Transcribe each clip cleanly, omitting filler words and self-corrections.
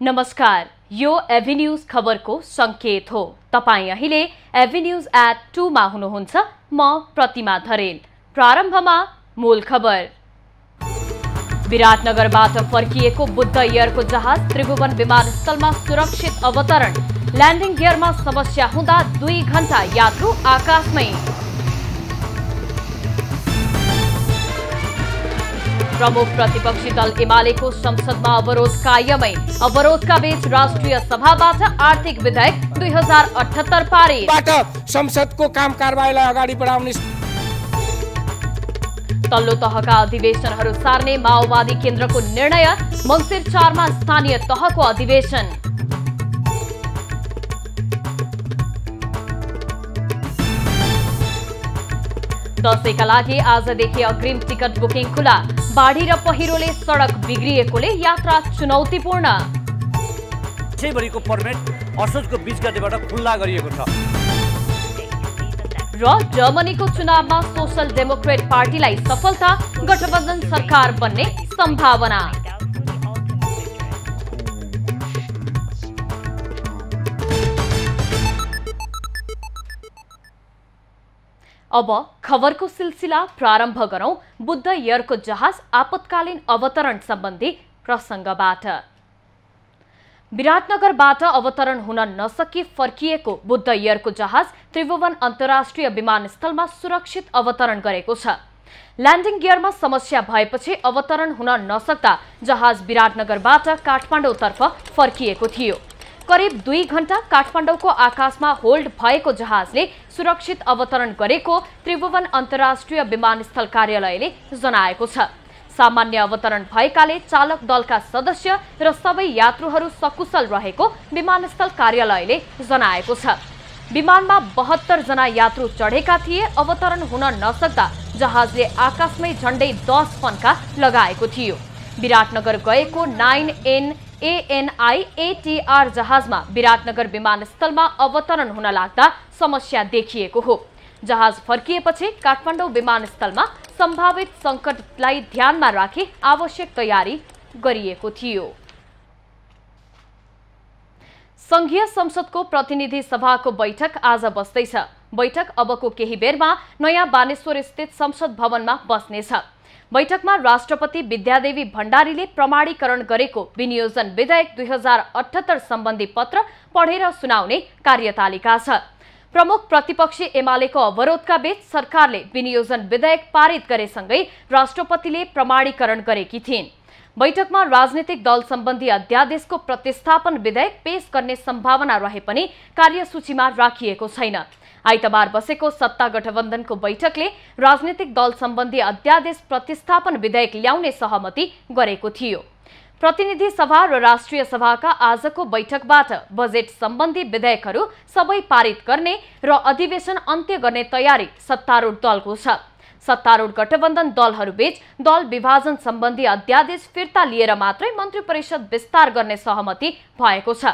नमस्कार, यो एभिन्यूज खबरको संकेत हो। तपाई अहिले एभिन्यूज@2 मा हुनुहुन्छ। म प्रतिमा धरेल। प्रारम्भमा मूल खबर। विराटनगरबाट फर्किएको बुद्ध एयरको जहाज त्रिभुवन विमानस्थलमा सुरक्षित अवतरण। ल्यान्डिङ गियरमा समस्या हुँदा 2 घण्टा यात्रु आकाशमै। प्रमुख प्रतिपक्षी दल एमालेको संसदमा अवरोध कायमै। अवरोधका बीच राष्ट्रिय सभाबाट आर्थिक विधेयक 2078 पारित। संसदको काम कारबाहीलाई अगाडि बढाउने। तल्लो तहका अधिवेशनहरू सार्ने माओवादी केन्द्रको निर्णय। मङ्सिर 4 मा स्थानीय तहको अधिवेशन। दशैंका लागि आजदेखि अग्रिम टिकट बुकिङ खुला। बाढी र पहिरोले सडक बिग्रिएकोले यात्रा चुनौतीपूर्ण। देशैभरिको पर्मिट असोजको 20 गतेबाट खुल्ला गरिएको छ। र जर्मनीको चुनावमा सोशल डेमोक्रेट पार्टीलाई सफलता। गठबन्धन सरकार बन्ने सम्भावना। अब खबरको सिलसिला प्रारम्भ गरौं बुद्ध एयरको जहाज आपतकालीन अवतरण सम्बन्धी प्रसंगबाट। विराटनगरबाट अवतरण हुन नसकी फर्किएको बुद्ध एयरको जहाज त्रिभुवन अन्तर्राष्ट्रिय विमानस्थलमा सुरक्षित अवतरण गरेको छ। ल्यान्डिङ गियरमा समस्या भएपछि अवतरण हुन नसक्दा जहाज विराटनगरबाट काठमाडौँतर्फ फर्किएको थियो। करिब 2 घण्टा काठमाडौँको आकाशमा होल्ड भएको जहाजले सुरक्षित अवतरण गरेको त्रिभुवन अन्तर्राष्ट्रिय विमानस्थल कार्यालयले जनाएको छ। सामान्य अवतरण भएकाले चालक दलका सदस्य र सबै यात्रुहरू सकुशल रहेको विमानस्थल कार्यालयले जनाएको छ। विमानमा 72 जना यात्रु चढेका थिए। अवतरण हुन नसक्दा जहाजले आकाशमै झण्डै 10 फन्का लगाएको थियो। विराटनगर गएको 9N ANI ATR जहाजमा विराटनगर विमानस्थलमा अवतरण हुन लाग्दा समस्या देखिएको हो। जहाज फर्किएपछि काठमाडौँ विमानस्थलमा सम्भावित संकटलाई ध्यानमा राखी आवश्यक तयारी गरिएको थियो। संघीय संसदको प्रतिनिधि सभाको बैठक आज बस्दैछ। बैठक अबको केही बेरमा नयाँ बानेश्वर स्थित संसद भवनमा बस्नेछ। बैठकमा राष्ट्रपति विद्यादेवी भण्डारीले प्रमाणीकरण गरेको विनियोजन विधेयक 2078 सम्बन्धी पत्र पढेर सुनाउने कार्यतालिका छ। प्रमुख प्रतिपक्षी एमालेको अवरोधका बीच सरकारले विनियोजन विधेयक पारित गरेसँगै राष्ट्रपतिले प्रमाणीकरण गरेकी थिइन्। बैठकमा राजनीतिक दल सम्बन्धी अध्यादेशको प्रतिस्थापन विधेयक पेश गर्ने सम्भावना रहे पनि कार्यसूचीमा राखिएको छैन। आइतबार बसेको सत्ता गठबन्धनको बैठकले राजनीतिक दल सम्बन्धी अध्यादेश प्रतिस्थापन विधेयक ल्याउने सहमति गरेको थियो। प्रतिनिधि सभा र राष्ट्रिय सभाका आजको बैठकबाट बजेट सम्बन्धी विधेयकहरू सबै पारित गर्ने र अधिवेशन अन्त्य गर्ने तयारी सत्तारूढ दलको छ। सत्तारूढ गठबन्धन दलहरूबीच दल विभाजन सम्बन्धी अध्यादेश फिर्ता लिएर मात्रै मन्त्री परिषद विस्तार गर्ने सहमति भएको छ।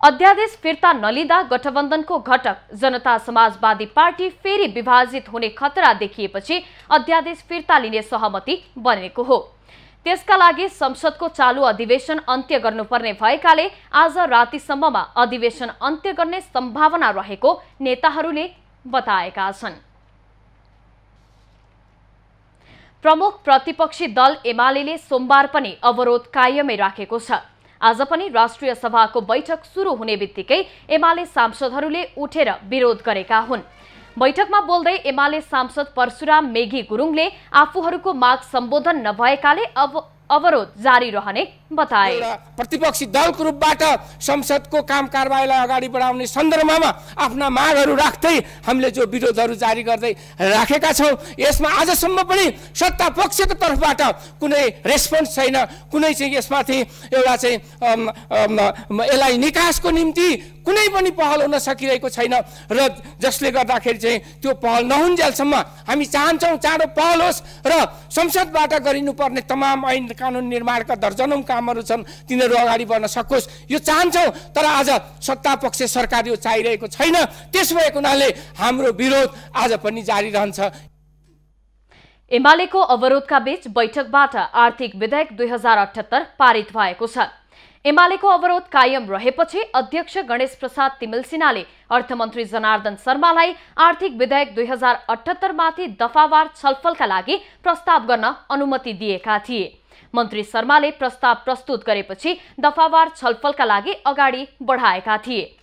अध्यादेश फिर्ता नलिँदा गठबन्धनको घटक जनता समाजवादी पार्टी फेरि विभाजित हुने खतरा देखिएपछि अध्यादेश फिर्ता लिने सहमति बनेको हो। त्यसका लागि संसदको चालू अधिवेशन अन्त्य गर्नुपर्ने भएकाले आज रातिसम्ममा अधिवेशन अन्त्य गर्ने सम्भावना रहेको नेताहरूले बताएका छन्। प्रमुख प्रतिपक्षी दल एमालेले सोमबार पनि अवरोध कायमै राखेको छ। आज पनि राष्ट्रिय सभाको बैठक सुरु हुने बित्तिकै एमाले सांसदहरूले उठेर विरोध गरेका हुन्। बैठकमा बोल्दै एमाले सांसद परशुराम मेघी गुरुङले आफूहरूको माग सम्बोधन नभएकाले अवरोध जारी रहने बताए। प्रतिपक्षी दलको रूपबाट संसदको काम कारबाहीलाई अगाडि बढाउने सन्दर्भमा आफ्ना मागहरू राख्दै हामीले जो विरोधहरू जारी गर्दै राखेका छौं, यसमा आजसम्म पनि सत्ता पक्षको तर्फबाट कुनै रेस्पोन्स छैन। कुनै चाहिँ यसमाथि एउटा चाहिँ यसलाई निकासको निम्ति कुनै पनि पहल हुन सकिरहेको छैन र जसले गर्दाखेरि चाहिँ त्यो पहल नहुन्जेलसम्म हामी चाहन्छौँ चाँडो पहल होस् र संसदबाट गरिनुपर्ने तमाम ऐन कानुन निर्माणका दर्जनौं कामहरू छन् तिनीहरू अगाडि बढ्न सकोस् यो चाहन्छौँ। तर आज सत्ता पक्ष सरकार यो चाहिरहेको छैन। त्यसो भएको हुनाले हाम्रो विरोध आज पनि जारी रहन्छ। एमालेको अवरोधका बीच बैठकबाट आर्थिक विधेयक 2078 पारित भएको छ। एमालेको अवरोध कायम रहेपछि अध्यक्ष गणेश प्रसाद तिमिल सिन्हाले अर्थमन्त्री जनार्दन शर्मालाई आर्थिक विधेयक 2078 माथि दफावार छलफलका लागि प्रस्ताव गर्न अनुमति दिएका थिए। मन्त्री शर्माले प्रस्ताव प्रस्तुत गरेपछि दफावार छलफलका लागि अगाडि बढाएका थिए।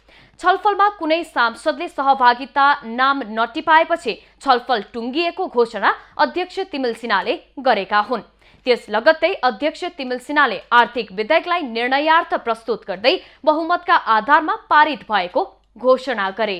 छलफलमा कुनै सांसदले सहभागिता नाम नटिपाएपछि छलफल टुङ्गिएको घोषणा अध्यक्ष तिमिल सिन्हाले गरेका हुन्। त्यस लगत्तै अध्यक्ष तिमिल सिन्हाले आर्थिक विधेयकलाई निर्णयार्थ प्रस्तुत गर्दै बहुमतका आधारमा पारित भएको घोषणा गरे।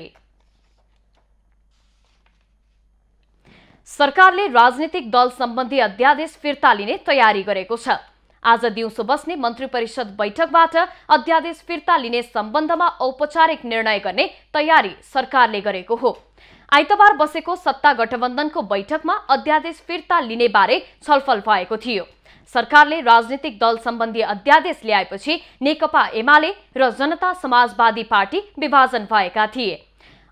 सरकारले राजनीतिक दल सम्बन्धी अध्यादेश फिर्ता लिने तयारी गरेको छ। आज दिउँसो बस्ने मन्त्री परिषद बैठकबाट अध्यादेश फिर्ता लिने सम्बन्धमा औपचारिक निर्णय गर्ने तयारी सरकारले गरेको हो। आइतबार बसेको सत्ता गठबन्धनको बैठकमा अध्यादेश फिर्ता लिने बारे छलफल भएको थियो। सरकारले राजनीतिक दल सम्बन्धी अध्यादेश ल्याएपछि नेकपा एमाले र जनता समाजवादी पार्टी विभाजन भएका थिए।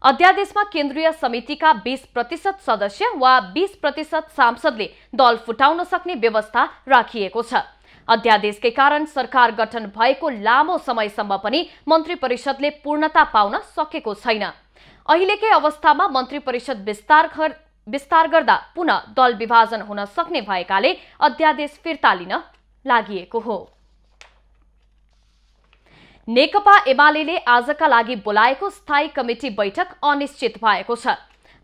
अध्यादेशमा केन्द्रीय समितिका 20% सदस्य वा 20% सांसदले दल फुटाउन सक्ने व्यवस्था राखिएको छ। अध्यादेशकै कारण सरकार गठन भएको लामो समयसम्म पनि मन्त्री परिषदले पूर्णता पाउन सकेको छैन। अहिलेकै अवस्थामा मन्त्री परिषद विस्तार गर्दा पुनः दल विभाजन हुन सक्ने भएकाले अध्यादेश फिर्ता लिन लागिएको हो। नेकपा एमालेले आजका लागि बोलाएको स्थायी कमिटी बैठक अनिश्चित भएको छ।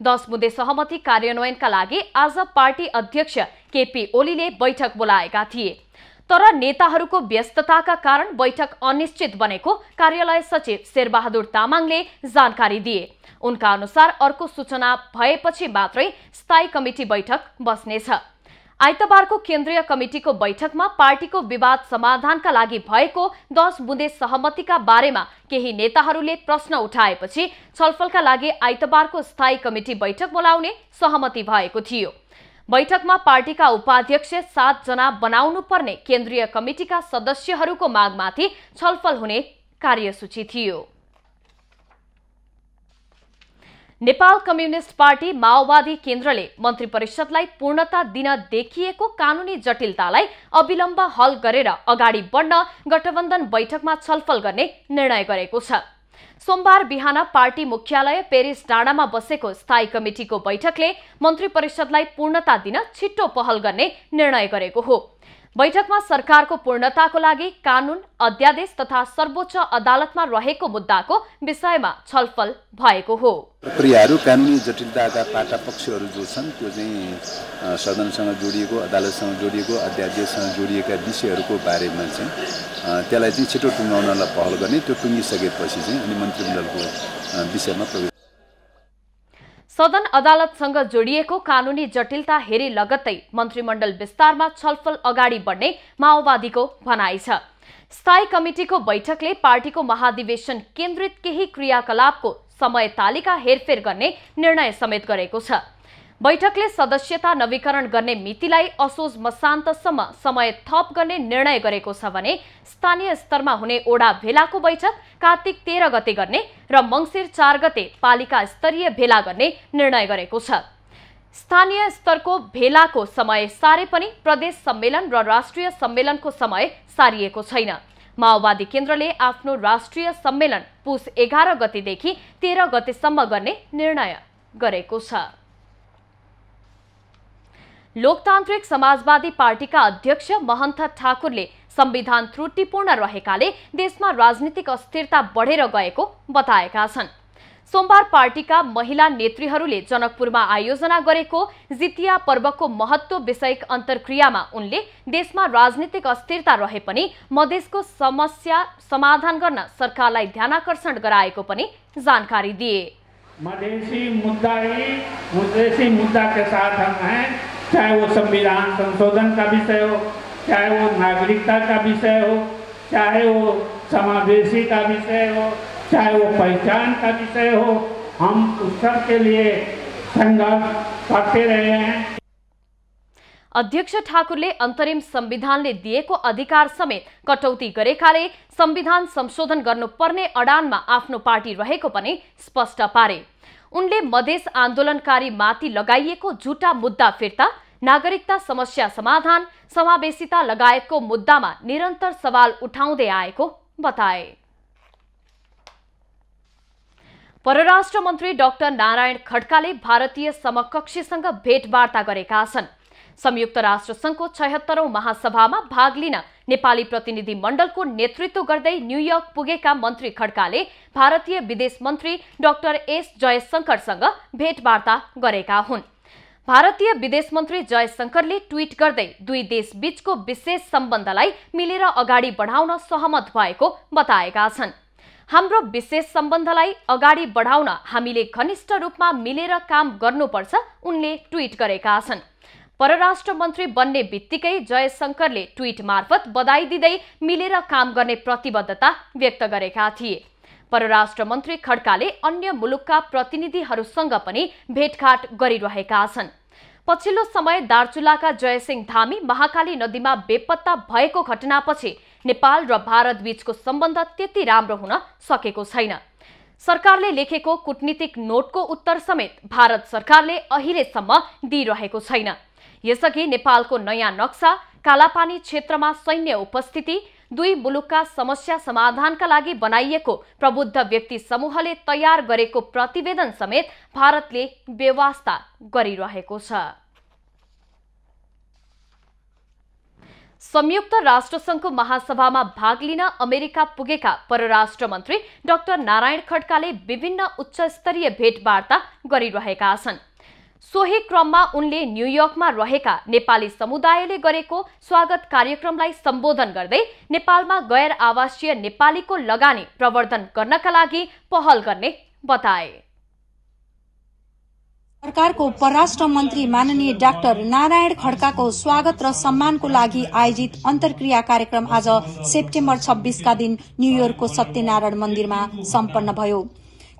10 बुँदे सहमति कार्यान्वयनका लागि आज पार्टी अध्यक्ष केपी ओलीले बैठक बोलाएका थिए। तर नेताहरूको व्यस्तताका कारण बैठक अनिश्चित बनेको कार्यालय सचिव शेरबहादुर तामाङले जानकारी दिए। उनका अनुसार अर्को सूचना भएपछि मात्रै स्थायी कमिटी बैठक बस्नेछ। आइतबारको केन्द्रीय कमिटीको बैठकमा पार्टीको विवाद समाधानका लागि भएको 10 बुँदे सहमतिका बारेमा केही नेताहरूले प्रश्न उठाएपछि छलफलका लागि आइतबारको स्थायी कमिटी बैठक बोलाउने सहमति भएको थियो। बैठकमा पार्टीका उपाध्यक्ष 7 जना बनाउनु पर्ने केन्द्रीय कमिटीका सदस्यहरूको मागमाथि छलफल हुने कार्यसूची थियो। नेपाल कम्युनिस्ट पार्टी माओवादी केन्द्रले मन्त्री परिषदलाई पूर्णता दिन देखिएको कानुनी जटिलतालाई अविलम्ब हल गरेर अगाडि बढ्न गठबन्धन बैठकमा छलफल गर्ने निर्णय गरेको छ। सोमबार बिहान पार्टी मुख्यालय पेरिस डाँडामा बसेको स्थायी कमिटीको बैठकले मन्त्री परिषदलाई पूर्णता दिन छिट्टो पहल गर्ने निर्णय गरेको हो। बैठकमा सरकारको पूर्णताको लागि कानून, अध्यादेश तथा सर्वोच्च अदालतमा रहेको मुद्दाको विषयमा छलफल भएको हो। प्रक्रियाहरू कानुनी जटिलताका पाटा पक्षहरू जो छन् त्यो चाहिँ सदनसँग जोडिएको, अदालतसँग जोडिएको, अध्यादेशसँग जोडिएका विषयहरूको बारेमा चाहिँ त्यसलाई चाहिँ छिटो टुङ्गाउनलाई पहल गर्ने। त्यो टुङ्गिसकेपछि चाहिँ अनि मन्त्रीमण्डलको विषयमा प्रवेश। सदन अदालतसँग जोडिएको कानुनी जटिलता हेरी लगत्तै मन्त्रीमण्डल विस्तारमा छलफल अगाडि बढ्ने माओवादीको भनाइ छ। स्थायी कमिटीको बैठकले पार्टीको महाधिवेशन केन्द्रित केही क्रियाकलापको समय तालिका हेरफेर गर्ने निर्णय समेत गरेको छ। बैठकले सदस्यता नवीकरण गर्ने मितिलाई असोज मसान्तसम्म समय थप गर्ने निर्णय गरेको छ भने स्थानीय स्तरमा हुने ओडा भेलाको बैठक कार्तिक 13 गते गर्ने र मङ्सिर 4 गते पालिका स्तरीय भेला गर्ने निर्णय गरेको छ। स्थानीय स्तरको भेलाको समय सारे पनि प्रदेश सम्मेलन र राष्ट्रिय सम्मेलनको समय सारिएको छैन। माओवादी केन्द्रले आफ्नो राष्ट्रिय सम्मेलन पुस 11 गतेदेखि 13 गतेसम्म गर्ने निर्णय गरेको छ। लोकतान्त्रिक समाजवादी पार्टीका अध्यक्ष महन्त ठाकुरले संविधान त्रुटिपूर्ण रहेकाले देशमा राजनीतिक अस्थिरता बढेर गएको बताएका छन्। सोमबार पार्टीका महिला नेत्रीहरूले जनकपुरमा आयोजना गरेको जितिया पर्वको महत्व विषयक अन्तर्क्रियामा उनले देशमा राजनीतिक अस्थिरता रहे पनि मधेसको समस्या समाधान गर्न सरकारलाई ध्यानाकर्षण गराएको पनि जानकारी दिए। मधेसी मुद्दा के साथ हम हैं, चाहे वो संविधान संशोधन का विषय हो, चाहे वो नागरिकता का विषय हो, चाहे वो समावेशी का विषय हो, चाहे वो पहचान का विषय हो, हम उस सब के लिए संघर्ष करते रहे हैं। अध्यक्ष ठाकुरले अन्तरिम संविधानले दिएको अधिकार समेत कटौती गरेकाले संविधान संशोधन गर्नुपर्ने अडानमा आफ्नो पार्टी रहेको पनि स्पष्ट पारे। उनले मधेस आन्दोलनकारी माथि लगाइएको झुटा मुद्दा फिर्ता, नागरिकता समस्या समाधान, समावेशिता लगायतको मुद्दामा निरन्तर सवाल उठाउँदै आएको बताए। परराष्ट्र मन्त्री डाक्टर नारायण खड्काले भारतीय समकक्षीसँग भेटवार्ता गरेका छन्। संयुक्त राष्ट्र संघको 76औं महासभामा भाग लिन नेपाली प्रतिनिधि मण्डलको नेतृत्व गर्दै न्यूयोर्क पुगेका मन्त्री खड्काले भारतीय विदेश मन्त्री डाक्टर एस जयशंकरसँग भेटवार्ता गरेका हुन्। भारतीय विदेश मन्त्री जयशंकरले ट्वीट गर्दै दुई देश बीचको विशेष सम्बन्धलाई मिलेर अगाडि बढाउन सहमत भएको बताएका छन्। हाम्रो विशेष सम्बन्धलाई अगाडि बढाउन हामीले घनिष्ठ रूपमा मिलेर काम गर्नुपर्छ, उनले ट्वीट गरेका छन्। परराष्ट्र मन्त्री बन्ने बित्तिकै जयशंकरले ट्वीट मार्फत बधाई दिँदै मिलेर काम गर्ने प्रतिबद्धता व्यक्त गरेका थिए। परराष्ट्र मन्त्री खड्काले अन्य मुलुकका प्रतिनिधिहरूसँग पनि भेटघाट गरिरहेका छन्। पछिल्लो समय दार्चुलाका जयसिंह धामी महाकाली नदीमा बेपत्ता भएको घटनापछि नेपाल र भारत बीचको सम्बन्ध त्यति राम्रो हुन सकेको छैन। सरकारले लेखेको कूटनीतिक नोटको उत्तर समेत भारत सरकारले अहिलेसम्म दिइरहेको छैन। यसअघि नेपालको नयाँ नक्सा, कालापानी क्षेत्रमा सैन्य उपस्थिति, दुई मुलुकका समस्या समाधानका लागि बनाइएको प्रबुद्ध व्यक्ति समूहले तयार गरेको प्रतिवेदन समेत भारतले बेवास्ता गरिरहेको छ। संयुक्त राष्ट्रसंघको महासभामा भाग लिन अमेरिका पुगेका परराष्ट्र मन्त्री डाक्टर नारायण खड्काले विभिन्न उच्चस्तरीय भेटवार्ता गरिरहेका छन्। सोही क्रममा उनले न्यूयोर्कमा रहेका नेपाली समुदायले गरेको स्वागत कार्यक्रमलाई सम्बोधन गर्दै नेपालमा गैर आवासीय नेपालीको लगानी प्रवर्धन गर्नका लागि पहल गर्ने बताए। सरकारको परराष्ट्र मन्त्री माननीय डाक्टर नारायण खड्काको स्वागत र सम्मानको लागि आयोजित अन्तर्क्रिया कार्यक्रम आज सेप्टेम्बर 26 का दिन न्यूयोर्कको सत्यनारायण मन्दिरमा सम्पन्न भयो।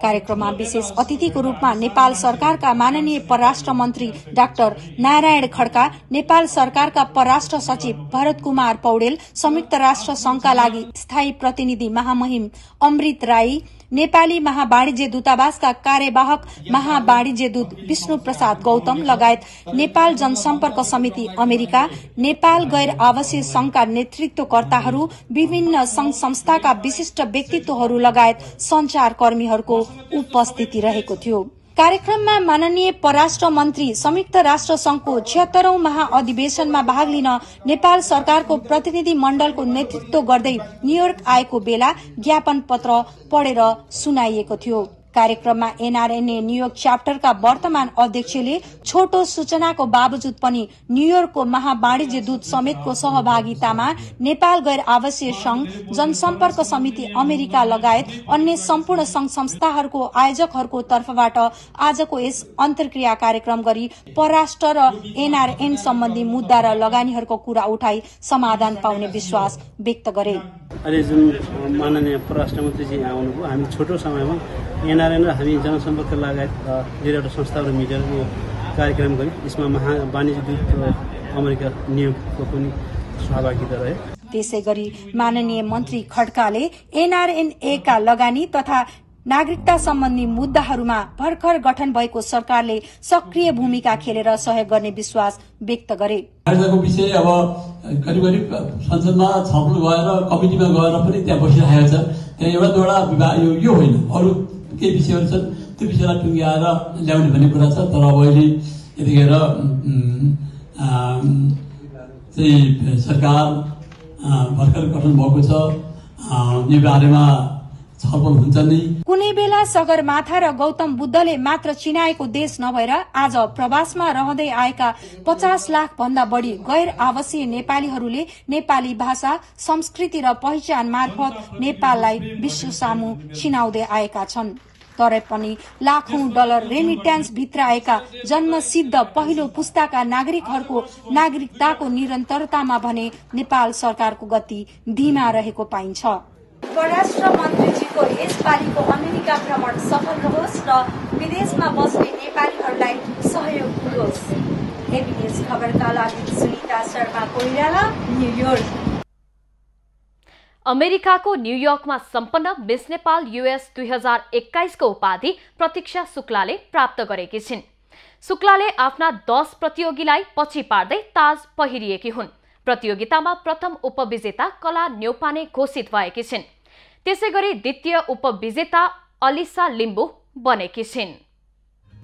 कार्यक्रममा विशेष अतिथिको रूपमा नेपाल सरकारका माननीय परराष्ट्र मन्त्री डाक्टर नारायण खड्का, नेपाल सरकारका परराष्ट्र सचिव भरत कुमार पौडेल, संयुक्त राष्ट्र संघका लागि स्थायी प्रतिनिधि महामहिम अमृत राई, नेपाली महावाणिज्य दूतावासका कार्यवाहक महावाणिज्य दूत विष्णु प्रसाद गौतम लगायत नेपाल जनसम्पर्क समिति अमेरिका, नेपाल गैर आवासीय संघका नेतृत्वकर्ताहरू, विभिन्न संघ संस्थाका विशिष्ट व्यक्तित्वहरू लगायत संचारकर्मीहरूको उपस्थिति रहेको थियो। कार्यक्रममा माननीय परराष्ट्र मन्त्री संयुक्त राष्ट्र संघको 76औं महाअधिवेशनमा भाग लिन नेपाल सरकारको प्रतिनिधि मण्डलको नेतृत्व गर्दै न्यूयोर्क आएको बेला ज्ञापन पत्र पढेर सुनाइएको थियो। कार्यक्रममा एनआरएनए न्यूयोर्क च्याप्टरका वर्तमान अध्यक्षले छोटो सूचनाको बावजुद पनि न्यूयोर्कको महावाणिज्य दूत समेतको सहभागितामा नेपाल गैर आवासीय संघ, जनसम्पर्क समिति अमेरिका लगायत अन्य सम्पूर्ण संघ संस्थाहरूको आयोजकहरूको तर्फबाट आजको यस अन्तर्क्रिया कार्यक्रम गरी परराष्ट्र र एनआरएन सम्बन्धी मुद्दा र लगानीहरूको कुरा उठाई समाधान पाउने विश्वास व्यक्त गरे। अहिले जुन माननीय परराष्ट्र मन्त्रीजी आउनुभयो, हामी छोटो समयमा एनआरएन र हामी जनसम्पर्क लगायत धेरैवटा संस्थाहरू मिलेर यो कार्यक्रम गऱ्यौँ। यसमा महावाणिज्य दूत अमेरिका न्यूयोर्कको पनि सहभागिता रह्यो। त्यसै गरी माननीय मन्त्री खड्काले एनआरएनए का लगानी तथा नागरिकता सम्बन्धी मुद्दाहरूमा भर्खर गठन भएको सरकारले सक्रिय भूमिका खेलेर सहयोग गर्ने विश्वास व्यक्त गरे। नागरिकताको विषय अब करिब करिब संसदमा छलफल गएर कमिटीमा गएर पनि त्यहाँ बसिरहेको छ। त्यहाँ एउटा दुईवटा विभाग यो होइन, अरू केही विषयहरू छन्, त्यो विषयलाई टुङ्ग्याएर ल्याउने भन्ने कुरा छ। तर अब अहिले यतिखेर चाहिँ सरकार भर्खर गठन भएको छ, यो बारेमा छलफल हुन्छ नै। कुनै बेला सगरमाथा र गौतम बुद्धले मात्र चिनाएको देश नभएर आज प्रवासमा रहँदै आएका 50 लाख भन्दा बढी गैर आवासीय नेपालीहरूले नेपाली भाषा, संस्कृति र पहिचान मार्फत नेपाललाई विश्व सामु चिनाउँदै आएका छन्। तरै पनि लाखौं डलर रेमिट्यान्स भित्राएका जन्मसिद्ध पहिलो पुस्ताका नागरिकहरूको नागरिकताको निरन्तरतामा भने नेपाल सरकारको गति धीमा रहेको पाइन्छ। परराष्ट्र मन्त्रीजीको यसपालिको अमेरिका भ्रमण सफल रहोस् र विदेशमा बस्ने नेपालीहरूलाई सहयोग पुगोस्। एबी न्यूज खबरका लागि सुनिता शर्मा कोइराला, न्युयोर्क। अमेरिकाको न्युयोर्कमा सम्पन्न मिस नेपाल US 2021 को उपाधि प्रतीक्षा शुक्लाले प्राप्त गरेकी छिन्। शुक्लाले आफ्ना 10 प्रतियोगीलाई पछि पार्दै ताज पहिरिएकी हुन्। प्रतियोगितामा प्रथम उपविजेता कला न्यौपाने घोषित भएकी छिन्। त्यसैगरी द्वितीय उपविजेता अलिसा लिम्बू बनेकी छिन्।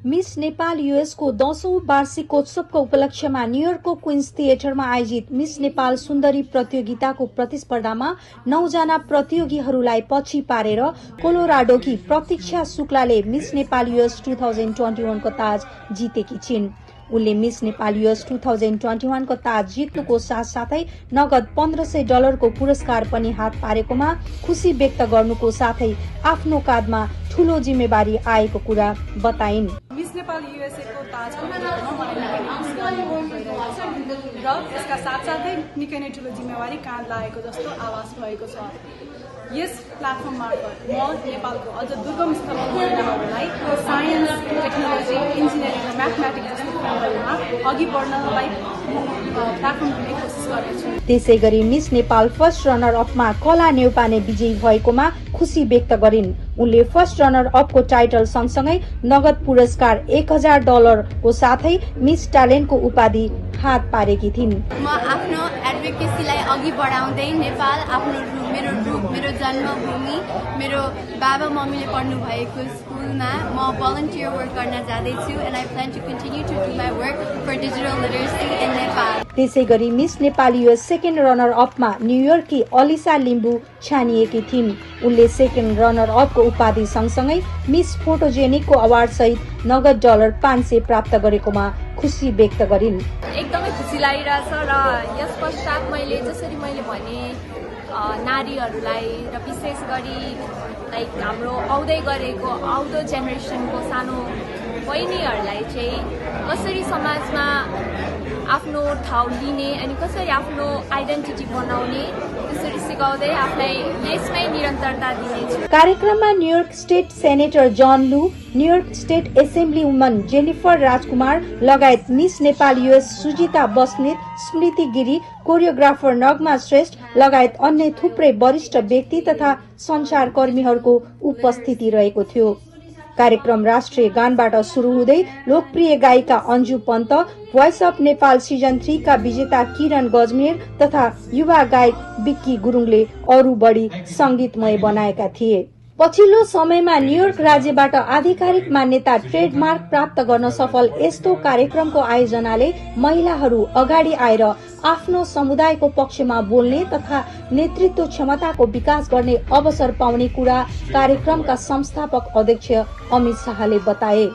मिस नेपाल US को 10औं वार्षिकोत्सवको उपलक्ष्यमा न्युयोर्कको क्वीन्स थिएटरमा आयोजित मिस नेपाल सुन्दरी प्रतियोगिताको प्रतिस्पर्धामा 9 जना प्रतियोगीहरूलाई पछि पारेर कोलोराडोकी प्रतीक्षा शुक्लाले मिस नेपाल US 2021 को ताज जितेकी छिन्। उनले मिस नेपाल US 2021 को ताज जित्नुको साथसाथै नगद $1500 को पुरस्कार पनि हात पारेकोमा खुशी व्यक्त गर्नुको साथै आफ्नो काँधमा ठूलो जिम्मेवारी आएको कुरा बताइन्। मिस नेपाल USA को ताज र यसका साथसाथै निकै नै ठूलो जिम्मेवारी काँध लागेको जस्तो आभास भएको छ। यस प्लेटफर्म मार्फत म नेपालको अझ दुर्गम स्थलका महिलाहरूलाई साइन्स, टेक्नोलोजी, इन्जिनियरिङ र म्याथमेटिक्स जस्तो फिल्डहरूमा अघि बढ्नलाई प्लेटफर्म दिने कोसिस गर्नेछु। त्यसैगरी मिस नेपाल फर्स्ट रनर अपमा कला न्यौपाने विजयी भएकोमा खुशी व्यक्त गरिन्। उनले फर्स्ट रनर अपको टाइटल सँगसँगै नगद पुरस्कार $1000 को साथै मिस ट्यालेन्टको उपाधि हात पारेकी थिइन्। म आफ्नो एडभोकेसीलाई अघि बढाउँदै नेपाल मेरो जन्मभूमि, मेरो बाबा मम्मीले पढ्नु भएको स्कुलमा म भलन्टियर वर्क गर्न जाँदैछु and I plan to continue to do my work for digital literacy in Nepal. त्यसैगरी miss Nepal US second runner अपमा न्युयोर्की अलिसा लिम्बू छानिएकी थिइन्। उनले सेकेन्ड रनर अपको उपाधि सँगसँगै मिस फोटोजेनिकको अवार्ड सहित नगद $500 प्राप्त गरेकोमा खुशी व्यक्त गरिन्। एकदमै खुसी लागिरहेछ र यस पश्चात मैले जसरी मैले भने नारीहरूलाई र विशेष गरी लाइक हाम्रो आउँदै गरेको आउँदो जेनेरेसनको सानो बहिनीहरूलाई चाहिँ कसरी समाजमा आफ्नो ठाउँ लिने अनि कसरी आफ्नो आइडेन्टिटी बनाउने त्यसरी सिकाउँदै आफूलाई यसमै निरन्तरता दिनेछु। कार्यक्रममा New York state senator John Liu, New York state assemblywoman Jennifer Rajkumar लगायत miss Nepal US Sujita Basnet, Smriti Giri, choreographer Nagma Shrestha लगायत अन्य थुप्रै वरिष्ठ व्यक्ति तथा सञ्चारकर्मीहरूको उपस्थिति रहेको थियो। कार्यक्रम राष्ट्रिय गानबाट सुरु हुँदै लोकप्रिय गायिका Anju Pant, voice of Nepal season 3 का विजेता किरण गजमेर तथा युवा गायक बिक्की गुरुङले अरू बढी संगीतमय बनाएका थिए। पछिल्लो समयमा न्युयोर्क राज्यबाट आधिकारिक मान्यता ट्रेडमार्क प्राप्त गर्न सफल यस्तो कार्यक्रमको आयोजनाले महिलाहरू अगाडि आएर आफ्नो समुदायको पक्षमा बोल्ने तथा नेतृत्व क्षमताको विकास गर्ने अवसर पाउने कुरा कार्यक्रमका संस्थापक अध्यक्ष अमित शाहले बताए।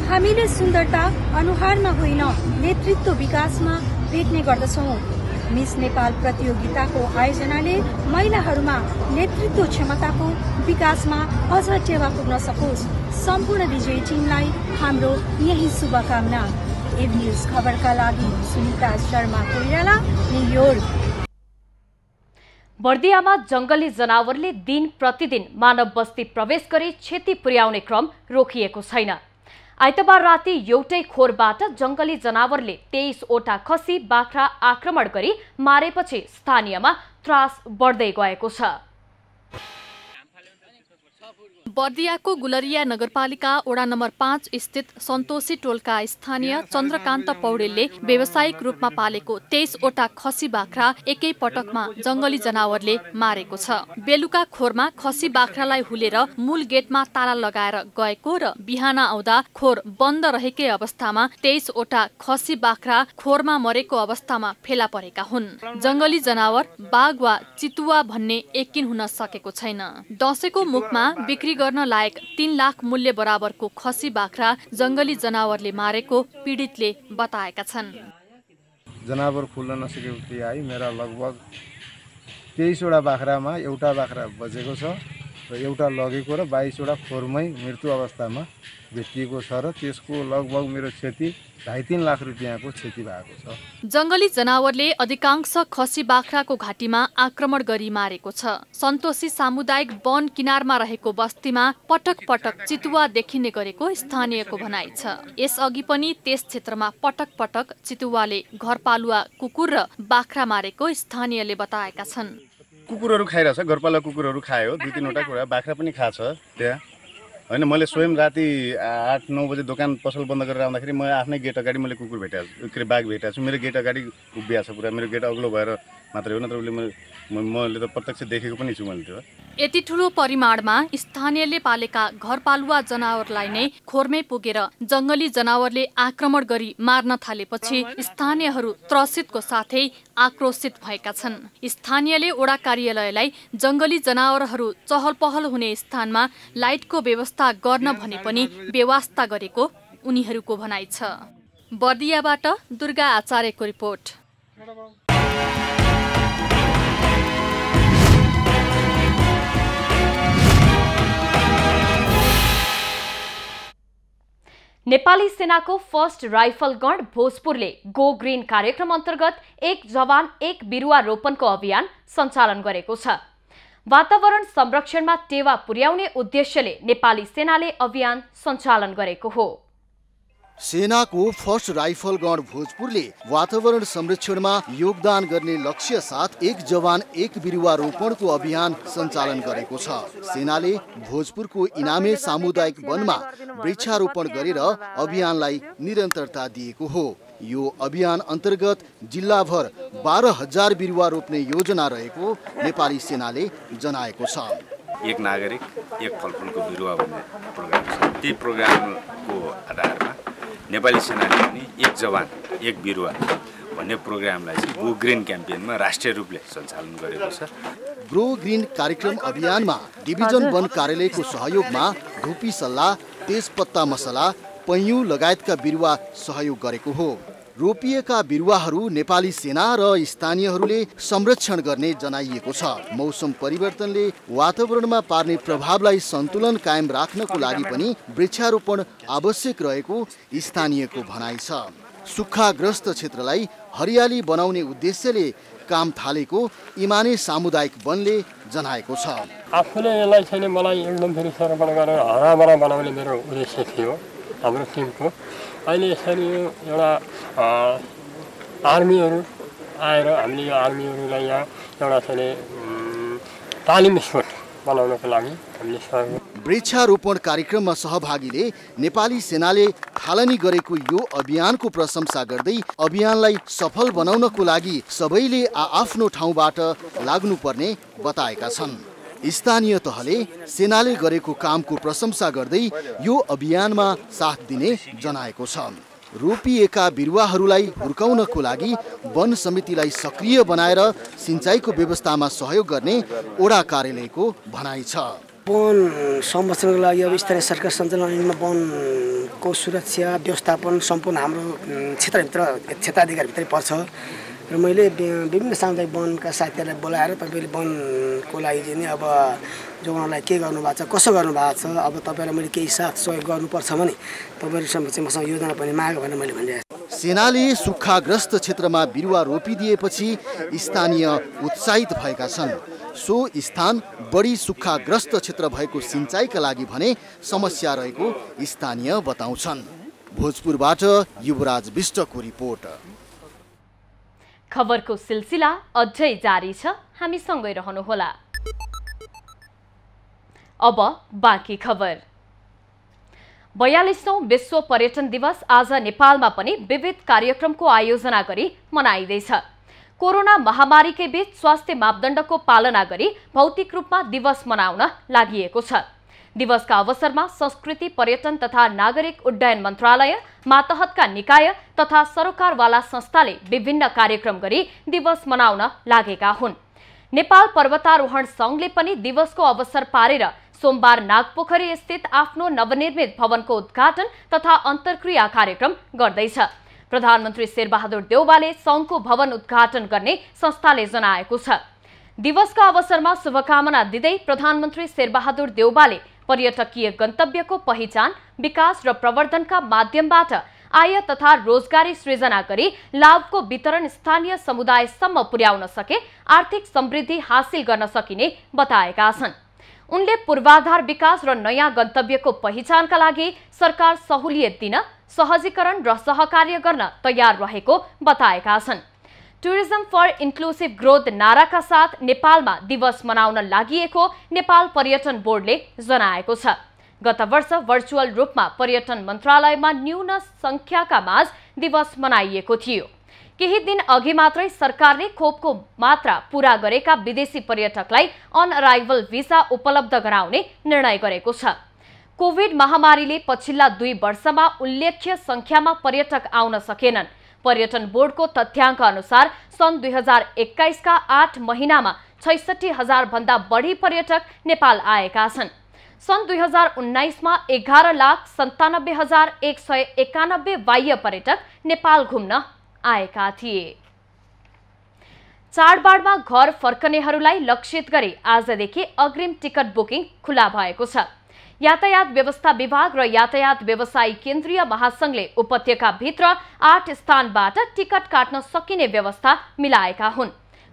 हामीले सुन्दरता अनुहारमा होइन नेतृत्व विकासमा भेट्ने गर्दछौं। मिस नेपाल प्रतियोगिताको आयोजनाले महिलाहरूमा नेतृत्व क्षमताको विकासमा अझ टेवा पुग्न सकोस्। सम्पूर्ण विजयी टिमलाई हाम्रो यही शुभकामना। एबी न्यूज खबरका लागि सुनिता शर्मा कोइराला, न्युयोर्क। बर्दियामा जंगली जनावरले दिन प्रतिदिन मानव बस्ती प्रवेश गरी क्षति पुर्याउने क्रम रोकिएको छैन। आइतबार राति एउटै खोरबाट जंगली जनावरले 23वटा खसी बाख्रा आक्रमण गरी मारेपछि स्थानीयमा त्रास बढ्दै गएको छ। बर्दियाको गुलरिया नगरपालिका वडा नम्बर 5 स्थित सन्तोषी टोलका स्थानीय चन्द्रकान्त पौडेलले व्यावसायिक रूपमा पालेको 23वटा खसी बाख्रा एकै पटकमा जंगली जनावरले मारेको छ। बेलुका खोरमा खसी बाख्रालाई हुलेर मूल गेटमा ताला लगाएर गएको र बिहान आउँदा खोर बन्द रहेकै अवस्थामा 23वटा खसी बाख्रा खोरमा मरेको अवस्थामा फेला परेका हुन्। जंगली जनावर बाघ वा चितुवा भन्ने यकिन हुन सकेको छैन। दशैंको मुखमा बिक्री गर्न लायक 3 लाख मूल्य बराबरको खसी बाख्रा जंगली जनावरले मारेको पीडितले बताएका छन्। जनावर खुल्न नसकेपछि आई मेरा लगभग 23वटा बाख्रामा एउटा बाख्रा बचेको छ र एउटा लगेको र 22वटा फोहोरमै मृत्यु अवस्थामा भेटिएको छ र त्यसको लगभग मेरो क्षति 2.5-3 लाख रुपियाँको क्षति भएको छ। जंगली जनावरले अधिकांश खसी बाख्राको घाँटीमा आक्रमण गरी मारेको छ। सन्तोषी सामुदायिक वन किनारमा रहेको बस्तीमा पटक पटक चितुवा देखिने गरेको स्थानीयको भनाइ छ। यसअघि पनि त्यस क्षेत्रमा पटक पटक चितुवाले घरपालुवा कुकुर र बाख्रा मारेको स्थानीयले बताएका छन्। कुकुरहरू खाइरहेछ, घरपालुवा कुकुरहरू खायो, 2-3वटा कुरा बाख्रा पनि खाछ त्यहाँ होइन। मैले स्वयं राति 8-9 बजे दोकान पसल बन्द गरेर आउँदाखेरि म आफ्नै गेट अगाडि मैले कुकुर भेटाएको छु, के अरे बाघ भेटाएको छु। मेरो गेट अगाडि उभिएको छ पुरा, मेरो गेट अग्लो भएर मात्रै हो, नत्र उसले मैले त प्रत्यक्ष देखेको पनि छु मैले त्यो। यति ठूलो परिमाणमा स्थानीयले पालेका घरपालुवा जनावरलाई नै खोरमै पुगेर जंगली जनावरले आक्रमण गरी मार्न थालेपछि स्थानीयहरू त्रसितको साथै आक्रोशित भएका छन्। स्थानीयले ओडा कार्यालयलाई जंगली जनावरहरू चहल पहल हुने स्थानमा लाइटको व्यवस्था गर्न भने पनि बेवास्ता गरेको उनीहरूको भनाइ छ। बर्दियाबाट दुर्गा आचार्यको रिपोर्ट। नेपाली सेनाको फर्स्ट राइफल गण भोजपुरले गो ग्रीन कार्यक्रम अन्तर्गत 1 जवान 1 बिरुवा रोपनको अभियान सञ्चालन गरेको छ। वातावरण संरक्षणमा टेवा पुर्याउने उद्देश्यले नेपाली सेनाले अभियान सञ्चालन गरेको हो। सेनाको फर्स्ट राइफल गण भोजपुरले वातावरण संरक्षणमा योगदान गर्ने लक्ष्य साथ 1 जवान 1 बिरुवा रोपणको अभियान सञ्चालन गरेको छ। सेनाले भोजपुरको इनामे सामुदायिक वनमा वृक्षारोपण गरेर अभियानलाई निरन्तरता दिएको हो। यो अभियान अन्तर्गत जिल्लाभर 12,000 बिरुवा रोप्ने योजना रहेको नेपाली सेनाले जनाएको छ। एक नागरिक एक फलफुलको बिरुवा भन्ने प्रोग्राम छ। ती प्रोग्रामको आधारमा नेपाली सेनाले पनि 1 जवान 1 बिरुवा भन्ने प्रोग्रामलाई चाहिँ गो ग्रीन क्याम्पेनमा राष्ट्रिय रूपले सञ्चालन गरेको छ। गो ग्रीन कार्यक्रम अभियानमा डिभिजन वन कार्यालयको सहयोगमा धुपी सल्ला, तेजपत्ता मसला, पैँयु लगायतका बिरुवा सहयोग गरेको हो। रोपिएका बिरुवाहरू नेपाली सेना र स्थानीयहरूले संरक्षण गर्ने जनाइएको छ। मौसम परिवर्तनले वातावरणमा पार्ने प्रभावलाई सन्तुलन कायम राख्नको लागि पनि वृक्षारोपण आवश्यक रहेको स्थानीयको भनाइ छ। सुक्खाग्रस्त क्षेत्रलाई हरियाली बनाउने उद्देश्यले काम थालेको इमाने सामुदायिक वनले जनाएको छ। आफूले यसलाई चाहिँ मलाई एकदम फेरि संरक्षण गरेर हराभरा बनाउने मेरो उद्देश्य थियो हाम्रो टिमको। अहिले यसरी एउटा आर्मीहरू आएर हामीले यो आर्मीहरूलाई यहाँ एउटा चाहिँ तालिम स्पोट बनाउनको लागि हामीले सहयोग। वृक्षारोपण कार्यक्रममा सहभागीले नेपाली सेनाले थालनी गरेको यो अभियानको प्रशंसा गर्दै अभियानलाई सफल बनाउनको लागि सबैले आफ्नो ठाउँबाट लाग्नुपर्ने बताएका छन्। स्थानीय तहले सेनाले गरेको कामको प्रशंसा गर्दै यो अभियानमा साथ दिने जनाएको छ। रोपिएका बिरुवाहरूलाई हुर्काउनको लागि वन समितिलाई सक्रिय बनाएर सिंचाइको व्यवस्थामा सहयोग गर्ने ओडा कार्यालयको भनाइ छ। वन संरक्षणको लागि अब स्थानीय सरकार सञ्चालनमा वनको सुरक्षा व्यवस्थापन सम्पूर्ण हाम्रो क्षेत्राधिकारभित्रै पर्छ र मैले विभिन्न सामुदायिक वनका साथीहरूलाई बोलाएर तपाईँले वनको लागि चाहिँ अब जोगाउनलाई के गर्नुभएको छ, कसो गर्नुभएको छ, अब तपाईँलाई मैले केही साथ सहयोग गर्नुपर्छ भने तपाईँहरूसँग चाहिँ मसँग योजना पनि माग भनेर मैले भनिरहेको छु। सेनाले सुक्खाग्रस्त क्षेत्रमा बिरुवा रोपिदिएपछि स्थानीय उत्साहित भएका छन्। सो स्थान बढी सुक्खाग्रस्त क्षेत्र भएको सिंचाइका लागि भने समस्या रहेको स्थानीय बताउँछन्। भोजपुरबाट युवराज विष्टको रिपोर्ट। खबरको सिलसिला अझै जारी छ, हामी सँगै रहनुहोला। अब बाँकी खबर। 42औं विश्व पर्यटन दिवस आज नेपालमा पनि विविध कार्यक्रमको आयोजना गरी मनाइँदैछ। कोरोना महामारीकै बीच स्वास्थ्य मापदण्डको पालना गरी भौतिक रूपमा दिवस मनाउन लागिएको छ। दिवसका अवसरमा संस्कृति पर्यटन तथा नागरिक उड्डयन मन्त्रालय, मातहतका निकाय तथा सरोकारवाला संस्थाले विभिन्न कार्यक्रम गरी दिवस मनाउन लागेका हुन्। नेपाल पर्वतारोहण संघले पनि दिवसको अवसर पारेर सोमबार नागपोखरी स्थित आफ्नो नवनिर्मित भवनको उद्घाटन तथा अन्तर्क्रिया कार्यक्रम गर्दैछ। प्रधानमन्त्री शेरबहादुर देउवाले संघको भवन उद्घाटन गर्ने संस्थाले जनाएको छ। दिवसका अवसरमा शुभकामना दिँदै प्रधानमन्त्री शेरबहादुर देउवाले पर्यटकीय गन्तव्यको पहिचान, विकास र प्रवर्धनका माध्यमबाट आय तथा रोजगारी सृजना गरी लाभको वितरण स्थानीय समुदायसम्म पुर्याउन सके आर्थिक समृद्धि हासिल गर्न सकिने बताएका छन्। उनले पूर्वाधार विकास र नयाँ गन्तव्यको पहिचानका लागि सरकार सहुलियत दिन, सहजीकरण र सहकार्य गर्न तयार रहेको बताएका छन्। टुरिज्म फर इन्क्लुसिभ ग्रोथ नाराका साथ नेपालमा दिवस मनाउन लागिएको नेपाल पर्यटन बोर्डले जनाएको छ। गत वर्ष भर्चुअल रूपमा पर्यटन मन्त्रालयमा न्यून संख्याका माझ दिवस मनाइएको थियो। केही दिन अघि मात्रै सरकारले खोपको मात्रा पूरा गरेका विदेशी पर्यटकलाई अन अराइभल भिसा उपलब्ध गराउने निर्णय गरेको छ। कोभिड महामारीले पछिल्ला 2 वर्षमा उल्लेख्य संख्यामा पर्यटक आउन सकेनन्। पर्यटन बोर्डको तथ्याङ्क अनुसार सन् 2021 का 8 महिनामा 66,000 भन्दा बढी पर्यटक नेपाल आएका छन्। सन् 2019 मा 11,97,191 बाह्य पर्यटक नेपाल घुम्न आएका थिए। चाडबाडमा घर फर्कनेहरूलाई लक्षित गरी आजदेखि अग्रिम टिकट बुकिङ खुला भएको छ। यातायात व्यवस्था विभाग र यातायात व्यवसायी केन्द्रीय महासंघले उपत्यकाभित्र 8 स्थानबाट टिकट काट्न सकिने व्यवस्था मिलाएका हुन्।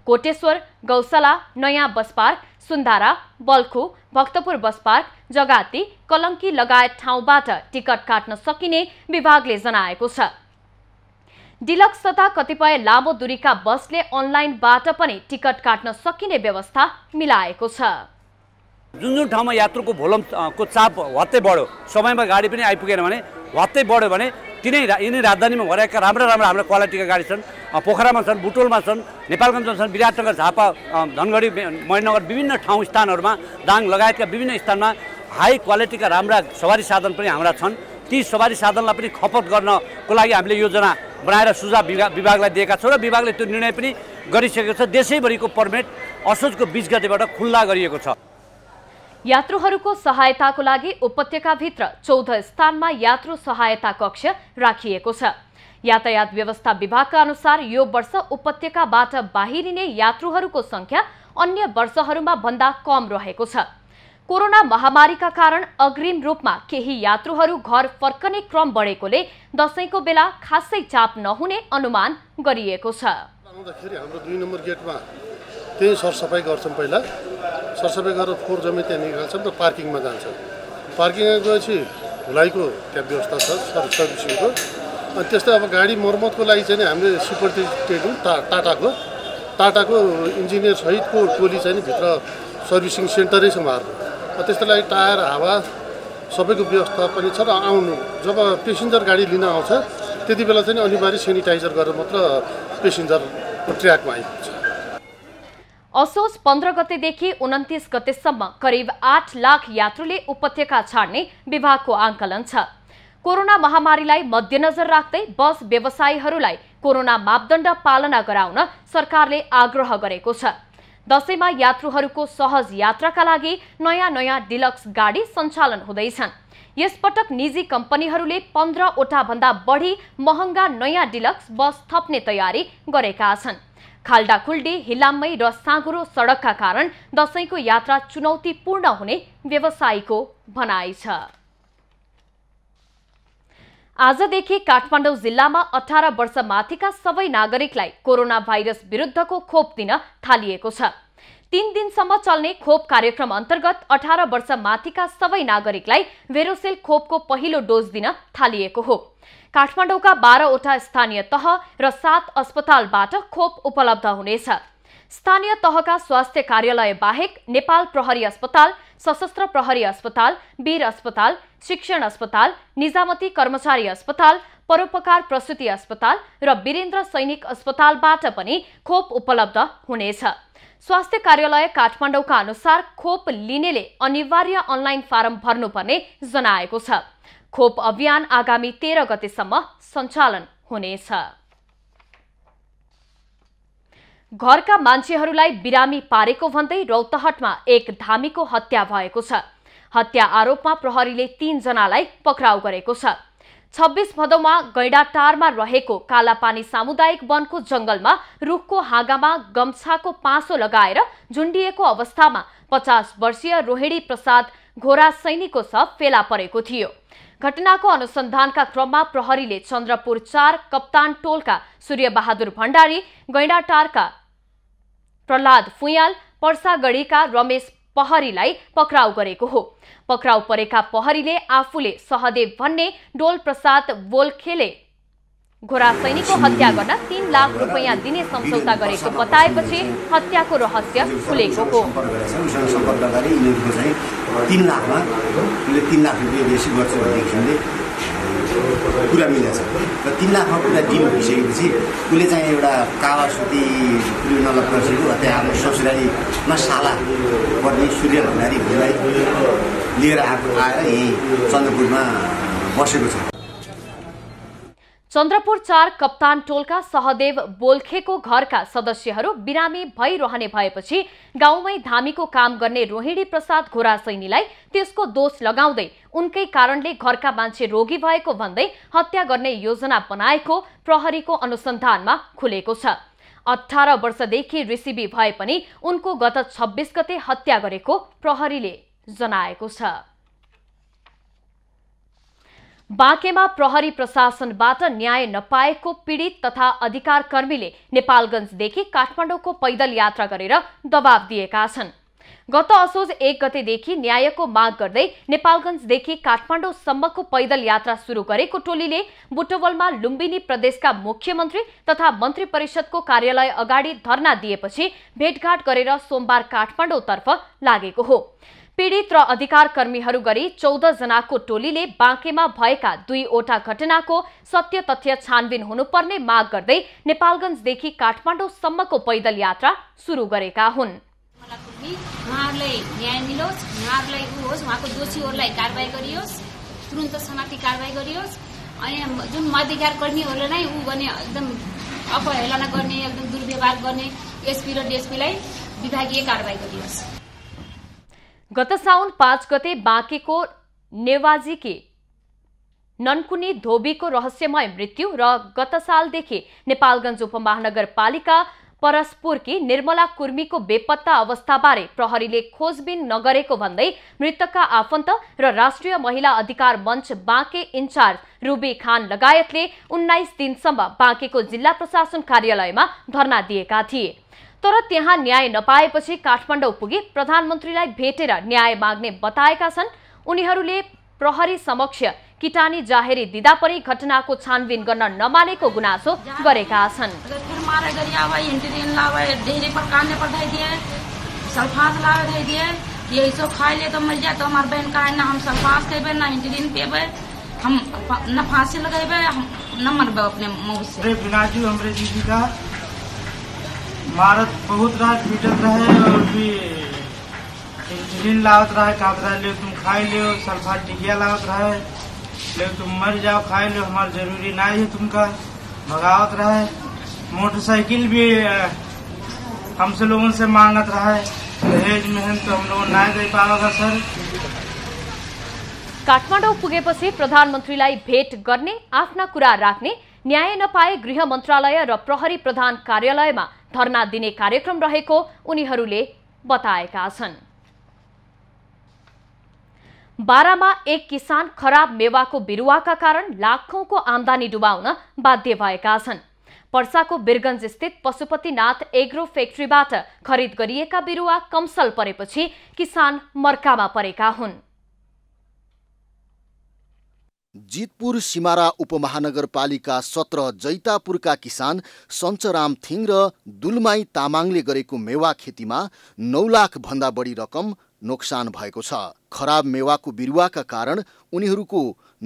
कोटेश्वर, गौशाला, नयाँ bus park, Sundhara, Balkhu, Bhaktapur bus park, Jagati, Kalanki लगायत ठाउँबाट टिकट काट्न सकिने विभागले जनाएको छ। डिलक्स तथा कतिपय लामो दूरीका बसले अनलाइनबाट पनि टिकट काट्न सकिने व्यवस्था मिलाएको छ। जुन ठाउँमा यात्रुको भोलमको चाप हत्तै बढ्यो, समयमा गाडी पनि आइपुगेन भने, हत्तै बढ्यो भने यिनै राजधानीमा भएका राम्रा हाम्रो क्वालिटीका गाडी छन्। पोखरामा छन्, बुटोलमा छन्, नेपालगञ्जमा छन्, विराटनगर, झापा, धनगढी, महेन्द्रनगर, विभिन्न ठाउँ स्थानहरूमा, दाङ लगायतका विभिन्न स्थानमा हाई क्वालिटीका राम्रा सवारी साधन पनि हाम्रा छन्। ती सवारी साधनलाई पनि खपत गर्नको लागि हामीले योजना बनाएर सुझाव विभागलाई दिएका छौँ र विभागले त्यो निर्णय पनि गरिसकेको छ। देशैभरिको पर्मिट असोजको 20 गतेबाट खुल्ला गरिएको छ। यात्रुहरूको सहायताको लागि उपत्यकाभित्र 14 स्थानमा यात्रु सहायता कक्ष राखिएको छ। यातायात व्यवस्था विभागका अनुसार यो वर्ष उपत्यकाबाट बाहिरिने यात्रुहरूको संख्या अन्य वर्षहरूमा भन्दा कम रहेको छ। कोरोना महामारीका कारण अग्रिम रूपमा केही यात्रुहरू घर फर्कने क्रम बढेकोले दशैंको बेला खासै चाप नहुने अनुमान गरिएको छ। हाम्रो 2 नम्बर गेटमा त्यही सरसफाई गर्छौँ। पहिला सरसफाई गरेर फोहोर जम्मै त्यहाँ निकाल्छौँ र पार्किङमा जान्छ। पार्किङमा गएपछि धुलाइको त्यहाँ व्यवस्था छ सर्भिसिङको। अनि त्यस्तै अब गाडी मर्मतको लागि चाहिँ हामीले सुपरिटेन्डेन्ट टाटाको इन्जिनियर सहितको टोली चाहिँ भित्र सर्भिसिङ सेन्टरै छ उहाँहरूको। त्यसको लागि टायर, हावा सबैको व्यवस्था पनि छ र आउनु जब पेसेन्जर गाडी लिन आउँछ त्यति बेला चाहिँ अनिवार्य सेनिटाइजर गरेर मात्र पेसेन्जरको ट्र्याकमा आइपुग्छ। असोज 15 गतेदेखि 29 गतेसम्म करिब 8 लाख यात्रुले उपत्यका छाड्ने विभागको आंकलन छ। कोरोना महामारीलाई मध्यनजर राख्दै बस व्यवसायीहरूलाई कोरोना मापदण्ड पालना गराउन सरकारले आग्रह गरेको छ। दशैंमा यात्रुहरूको सहज यात्राका लागि नयाँ डिलक्स गाडी सञ्चालन हुँदैछन्। यसपटक निजी कम्पनीहरूले 15 वटा भन्दा बढी महँगा नयाँ डिलक्स बस थप्ने तयारी गरेका छन्। खाल्डाखुल्डी, हिलाम्मै र साँगुरो सडकका कारण दशैंको यात्रा चुनौतीपूर्ण हुने व्यवसायीको भनाइ छ। आजदेखि काठमाडौँ जिल्लामा 18 वर्ष माथिका सबै नागरिकलाई कोरोना भाइरस विरुद्धको खोप दिन थालिएको छ। 3 दिनसम्म चल्ने खोप कार्यक्रम अन्तर्गत 18 वर्ष माथिका सबै नागरिकलाई भेरोसेल खोपको पहिलो डोज दिन थालिएको हो। काठमाडौँका 12 वटा स्थानीय तह र 7 अस्पतालबाट खोप उपलब्ध हुनेछ। स्थानीय तहका स्वास्थ्य कार्यालय बाहेक नेपाल प्रहरी अस्पताल, सशस्त्र प्रहरी अस्पताल, वीर अस्पताल, शिक्षण अस्पताल, निजामती कर्मचारी अस्पताल, परोपकार प्रसूति अस्पताल र वीरेन्द्र सैनिक अस्पतालबाट पनि खोप उपलब्ध हुनेछ। स्वास्थ्य कार्यालय काठमाडौँका अनुसार खोप लिनेले अनिवार्य अनलाइन फारम भर्नुपर्ने जनाएको छ। खोप अभियान आगामी 13 गतेसम्म सञ्चालन हुनेछ। घरका मान्छेहरूलाई बिरामी पारेको भन्दै रौतहटमा एक धामीको हत्या भएको छ। हत्या आरोपमा प्रहरीले 3 जनालाई पक्राउ गरेको छ। 26 भदौमा गैंडाटारमा रहेको कालापानी सामुदायिक वनको जंगलमा रुखको हाँगामा गम्छाको पाँसो लगाएर झुन्डिएको अवस्थामा 50 वर्षीय रोहिणी प्रसाद घोरा सैनीको शव फेला परेको थियो। घटनाको अनुसन्धानका क्रममा प्रहरीले चन्द्रपुर 4 कप्तान टोलका सूर्यबहादुर भण्डारी, गैंडाटारका प्रहलाद फुयाल, पर्सागढीका रमेश पहरीलाई पक्राउ गरेको हो। पक्राउ परेका पहरीले आफूले सहदेव भन्ने डोल प्रसाद बोल्खेले घोरा सैनीको हत्या गर्न 3 लाख रुपैयाँ दिने सम्झौता गरेको बताएपछि हत्याको रहस्य खुलेको हो। 3 लाखमा उसले 3 लाख रुपियाँ बेसी गर्छ भन्ने किसिमले कुरा मिलेछ र 3 लाखमा कुरा दिनु भइसकेपछि उसले चाहिँ एउटा कावासुती क्रिमिनल प्रसिडु त्यहाँ आफ्नो ससुरालीमा साला पर्ने सूर्य भण्डारीलाई लिएर आएर यही चन्द्रपुरमा बसेको छ। चन्द्रपुर 4 कप्तान टोलका सहदेव बोल्खेको घरका सदस्यहरू बिरामी भइरहने भएपछि गाउँमै धामीको काम गर्ने रोहिणी प्रसाद घोरा सैनीलाई त्यसको दोष लगाउँदै उनकै कारणले घरका मान्छे रोगी भएको भन्दै हत्या गर्ने योजना बनाएको प्रहरीको अनुसन्धानमा खुलेको छ। 18 वर्षदेखि रिसिभी भए पनि उनको गत 26 गते हत्या गरेको प्रहरीले जनाएको छ। बाँकेमा प्रहरी प्रशासनबाट न्याय नपाएको पीडित तथा अधिकार कर्मीले नेपालगञ्जदेखि काठमाडौँको पैदल यात्रा गरेर दबाव दिएका छन्। गत असोज 1 गतेदेखि न्यायको माग गर्दै नेपालगञ्जदेखि काठमाडौँसम्मको पैदल यात्रा सुरु गरेको टोलीले बुटवलमा लुम्बिनी प्रदेशका मुख्यमन्त्री तथा मन्त्री परिषदको कार्यालय अगाडि धरना दिएपछि भेटघाट गरेर सोमबार काठमाडौँतर्फ लागेको हो। पीडित र अधिकार कर्मीहरू गरी 14 जनाको टोलीले बाँकेमा भएका 2वटा घटनाको सत्य तथ्य छानबिन हुनुपर्ने माग गर्दै नेपालगञ्जदेखि काठमाडौँसम्मको पैदल यात्रा सुरु गरेका हुन्। उहाँहरूलाई न्याय मिलोस्, उहाँहरूलाई होस्, उहाँको दोषीहरूलाई कारबाही गरियोस्, तुरन्त समाप्ति कारबाही गरियोस्। अनि जुन मध्यधिकार कर्मीहरूले नै ऊ गर्ने एकदम अपहेलना गर्ने, एकदम दुर्व्यवहार गर्ने एसपी र डिएसपीलाई विभागीय कारबाही गरियोस्। गत साउन 5 गते बाँकेको नेवाजीकी ननकुनी धोबीको रहस्यमय मृत्यु र गत सालदेखि नेपालगञ्ज उपमहानगरपालिका परसपुरकी निर्मला कुर्मीको बेपत्ता अवस्थाबारे प्रहरीले खोजबिन नगरेको भन्दै मृतकका आफन्त र राष्ट्रिय महिला अधिकार मञ्च बाँके इन्चार्ज रुबी खान लगायतले 19 दिनसम्म बाँकेको जिल्ला प्रशासन कार्यालयमा धरना दिएका थिए। तर त्यहाँ न्याय नपाएपछि काठमाडौँ पुगी प्रधानमन्त्रीलाई भेटेर न्याय माग्ने बताएका छन्। उनीहरूले प्रहरी समक्ष किटानी जाहेरी दिँदा पनि घटनाको छानबिन गर्न नमानेको गुनासो गरेका छन्। मारत बहुत रात पीटत रहे और भी इंसुलिन लावत रहे, कहत रहे ले तुम खाई लियो, सल्फा टिकिया लावत रहे, ले तुम मर जाओ खाई लो, हमारा जरूरी नहीं है तुमका, भगावत रहे। मोटरसाइकिल भी हमसे लोगों से मांगत रहे, दहेज में तो हम लोग नहीं दे पाएगा सर। काठमाडौँ पुगेपछि प्रधानमन्त्रीलाई भेट गर्ने, आफ्ना कुरा राख्ने, न्याय नपाए गृह मन्त्रालय र प्रहरी प्रधान कार्यालयमा धरना दिने कार्यक्रम रहेको उनीहरूले बताएका छन्। बारामा एक किसान खराब मेवाको बिरुवाका कारण लाखौंको आमदानी डुबाउन बाध्य भएका छन्। पर्साको बिरगञ्ज स्थित पशुपतिनाथ एग्रो फ्याक्ट्रीबाट खरिद गरिएका बिरुवा कमसल परेपछि किसान मर्कामा परेका हुन्। जितपुर सिमारा उपमहानगरपालिका 17 जैतापुरका किसान सञ्चराम थिङ र दुलमाई तामाङले गरेको मेवा खेतीमा 9 लाख भन्दा बढी रकम नोक्सान भएको छ। खराब मेवाको बिरुवाका कारण उनीहरूको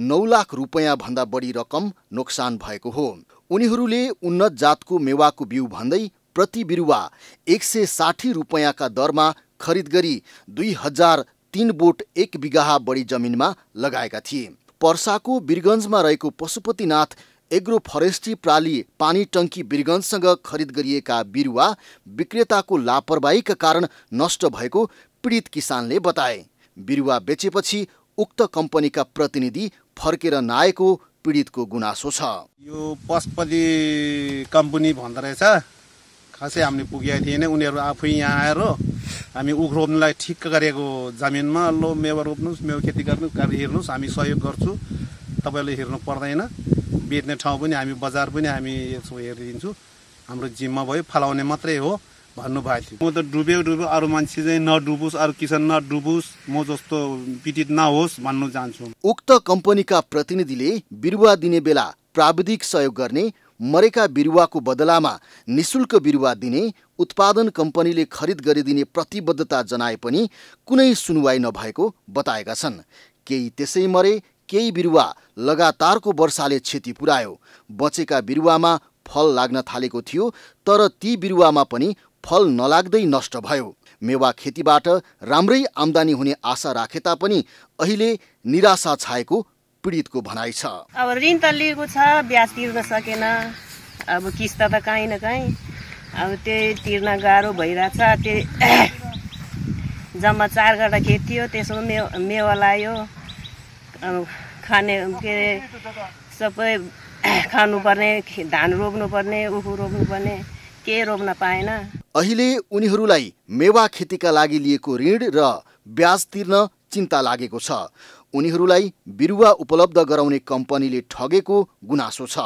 9 लाख रुपैयाँ भन्दा बढी रकम नोक्सान भएको हो। उनीहरूले उन्नत जातको मेवाको बिउ भन्दै प्रति बिरुवा 160 रुपैयाँका दरमा खरिद गरी 2003 बोट 1 बिघा बढी जमिनमा लगाएका थिए। पर्साको बिरगञ्जमा रहेको पशुपतिनाथ एग्रो फरेस्ट्री प्राली पानी टंकी बिरगञ्जसँग खरिद गरिएका बिरुवा विक्रेताको लापरवाहीका कारण नष्ट भएको पीडित किसानले बताए। बिरुवा बेचेपछि उक्त कम्पनीका प्रतिनिधि फर्केर नआएको पीडितको गुनासो छ। यो पशुपति कम्पनी भन्दो रहेछ, खासै हामीले पुगेका थिएन। उनीहरू आफै यहाँ आएर हामी उख रोप्नलाई ठिक्क गरेको जमिनमा लो मेवा रोप्नुहोस्, मेवा खेती गर्नुहोस्, हेर्नुहोस्, हामी सहयोग गर्छु, तपाईँले हेर्नु पर्दैन, बेच्ने ठाउँ पनि हामी, बजार पनि हामी यसो हेरिदिन्छु, हाम्रो जिम्मा भयो, फलाउने मात्रै हो भन्नुभएको थियो। म त डुब्यो अरू मान्छे चाहिँ नडुबोस्, अरू किसान नडुबोस्, म जस्तो पीडित नहोस् भन्नु चाहन्छु। उक्त कम्पनीका प्रतिनिधिले बिरुवा दिने बेला प्राविधिक सहयोग गर्ने, मरेका बिरुवाको बदलामा निशुल्क बिरुवा दिने, उत्पादन कम्पनीले खरिद गरिदिने प्रतिबद्धता जनाए पनि कुनै सुनवाई नभएको बताएका छन्। केही त्यसै मरे, केही बिरुवा लगातारको वर्षाले क्षति पुर्यायो। बचेका बिरुवामा फल लाग्न थालेको थियो, तर ती बिरुवामा पनि फल नलाग्दै नष्ट भयो। मेवा खेतीबाट राम्रै आम्दानी हुने आशा राखे तापनि अहिले निराशा छाएको पीडितको भनाइ छ। अब ऋण त लिएको छ, ब्याज तिर्न सकेन, अब किस्त त काहीँ न काहीँ अब त्यही तिर्न गाह्रो भइरहेछ। त्यही जम्मा 4 गडा खेत थियो, त्यसमा मेवा लाग्यो, खाने के अरे सबै खानुपर्ने, धान रोप्नुपर्ने, उखु रोप्नुपर्ने, के रोप्न पाएन। अहिले उनीहरूलाई मेवा खेतीका लागि लिएको ऋण र ब्याज तिर्न चिन्ता लागेको छ। उनीहरूलाई बिरुवा उपलब्ध गराउने कम्पनीले ठगेको गुनासो छ।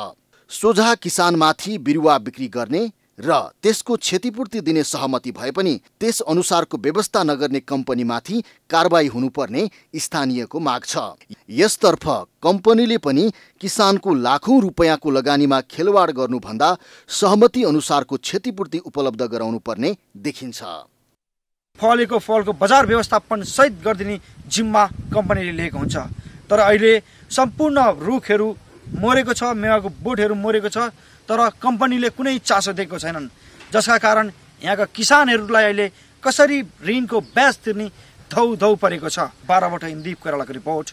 सोझा किसानमाथि बिरुवा बिक्री गर्ने र त्यसको क्षतिपूर्ति दिने सहमति भए पनि त्यस अनुसारको व्यवस्था नगर्ने कम्पनीमाथि कारबाही हुनुपर्ने स्थानीयको माग छ। यसतर्फ कम्पनीले पनि किसानको लाखौं रुपैयाँको लगानीमा खेलवाड गर्नुभन्दा सहमति अनुसारको क्षतिपूर्ति उपलब्ध गराउनु पर्ने देखिन्छ। फलेको फलको बजार व्यवस्थापन सहित गरिदिने जिम्मा कम्पनीले लिएको हुन्छ, तर अहिले सम्पूर्ण रुखहरू मरेको छ, मेवाको बोटहरू मरेको छ, तर कम्पनीले कुनै चासो दिएको छैनन्, जसका कारण यहाँका किसानहरूलाई अहिले कसरी ऋणको ब्याज तिर्ने धौ परेको छ। 12 बाट इन्दीप कोइरालाको रिपोर्ट।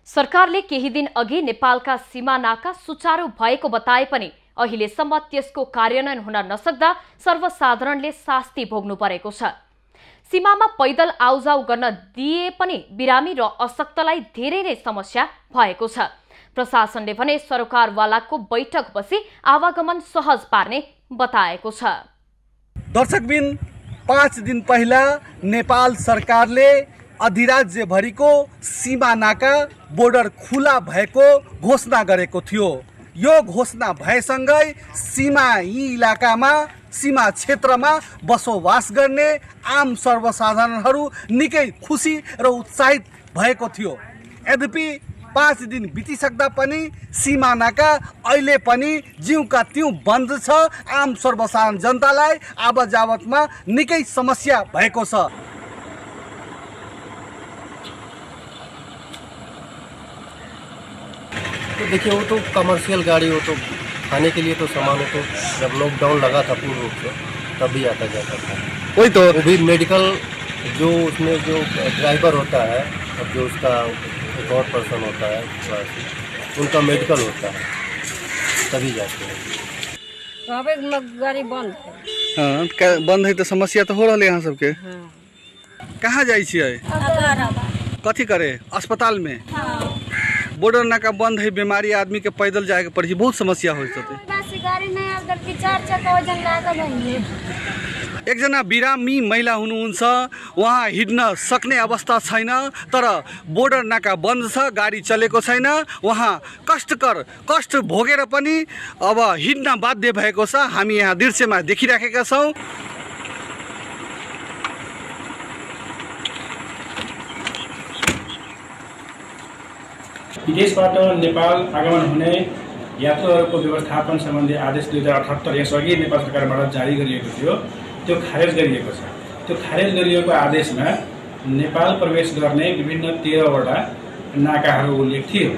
सरकारले केही दिन अघि नेपालका सीमा नाका सुचारू भएको बताए पनि अहिलेसम्म त्यसको कार्यान्वयन हुन नसक्दा सर्वसाधारणले शास्ति भोग्नु परेको छ। सीमामा पैदल आउजाउ गर्न दिए पनि बिरामी र अशक्तलाई धेरै नै समस्या भएको छ। प्रशासनले भने सरकारवालाको बैठक बसी आवागमन सहज पार्ने बताएको छ। दर्शकबिन 5 दिन पहिला नेपाल सरकारले अधिराज्यभरिको सीमा नाका बोर्डर खुला भएको घोषणा गरेको थियो। यो घोषणा भएसँगै सीमा इलाकामा, सीमा क्षेत्रमा बसोबास गर्ने आम सर्वसाधारणहरू निकै खुसी र उत्साहित भएको थियो। यद्यपि 5 दिन बितिसक्दा पनि सीमा नाका अहिले पनि जिउका त्यौं बन्द छ। आम सर्वसाधारण जनतालाई आवत जावतमा निकै समस्या भएको छ। तो देखिए, वो तो कमर्शियल गाड़ी, वो तो खाने के लिए तो सामान हो, तो जब लॉकडाउन लगा था पूर्ण रूप से तभी आता जाता था। वही तो वो भी मेडिकल, जो उसमें जो ड्राइवर होता है और जो उसका एक और पर्सन होता है, उनका मेडिकल होता है, तभी जाते हैं। गाड़ी बंद है। हाँ, बंद है तो समस्या तो हो रहा है यहाँ सबके। कहाँ जाए छियै? कथी करे? अस्पताल में। बॉर्डर नाका बंद है, बीमारी आदमी के पैदल जाए के पड़ी, बहुत समस्या हो एकजना बिरामी महिला हुनुहुन्छ, उहाँ हिँड्न सक्ने अवस्था छैन, तर बोर्डर नाका बन्द छ, गाडी चलेको छैन। उहाँ कष्ट भोगेर पनि अब हिँड्न बाध्य भएको छ। हामी यहाँ दृश्यमा देखिराखेका छौँ। विदेशबाट नेपाल आगमन हुने यात्रुहरूको व्यवस्थापन सम्बन्धी आदेश 2078 यसअघि नेपाल सरकारबाट जारी गरिएको थियो, त्यो खारेज गरिएको छ। त्यो खारेज गरिएको आदेशमा नेपाल प्रवेश गर्ने विभिन्न 13 वटा नाकाहरू उल्लेख थियो।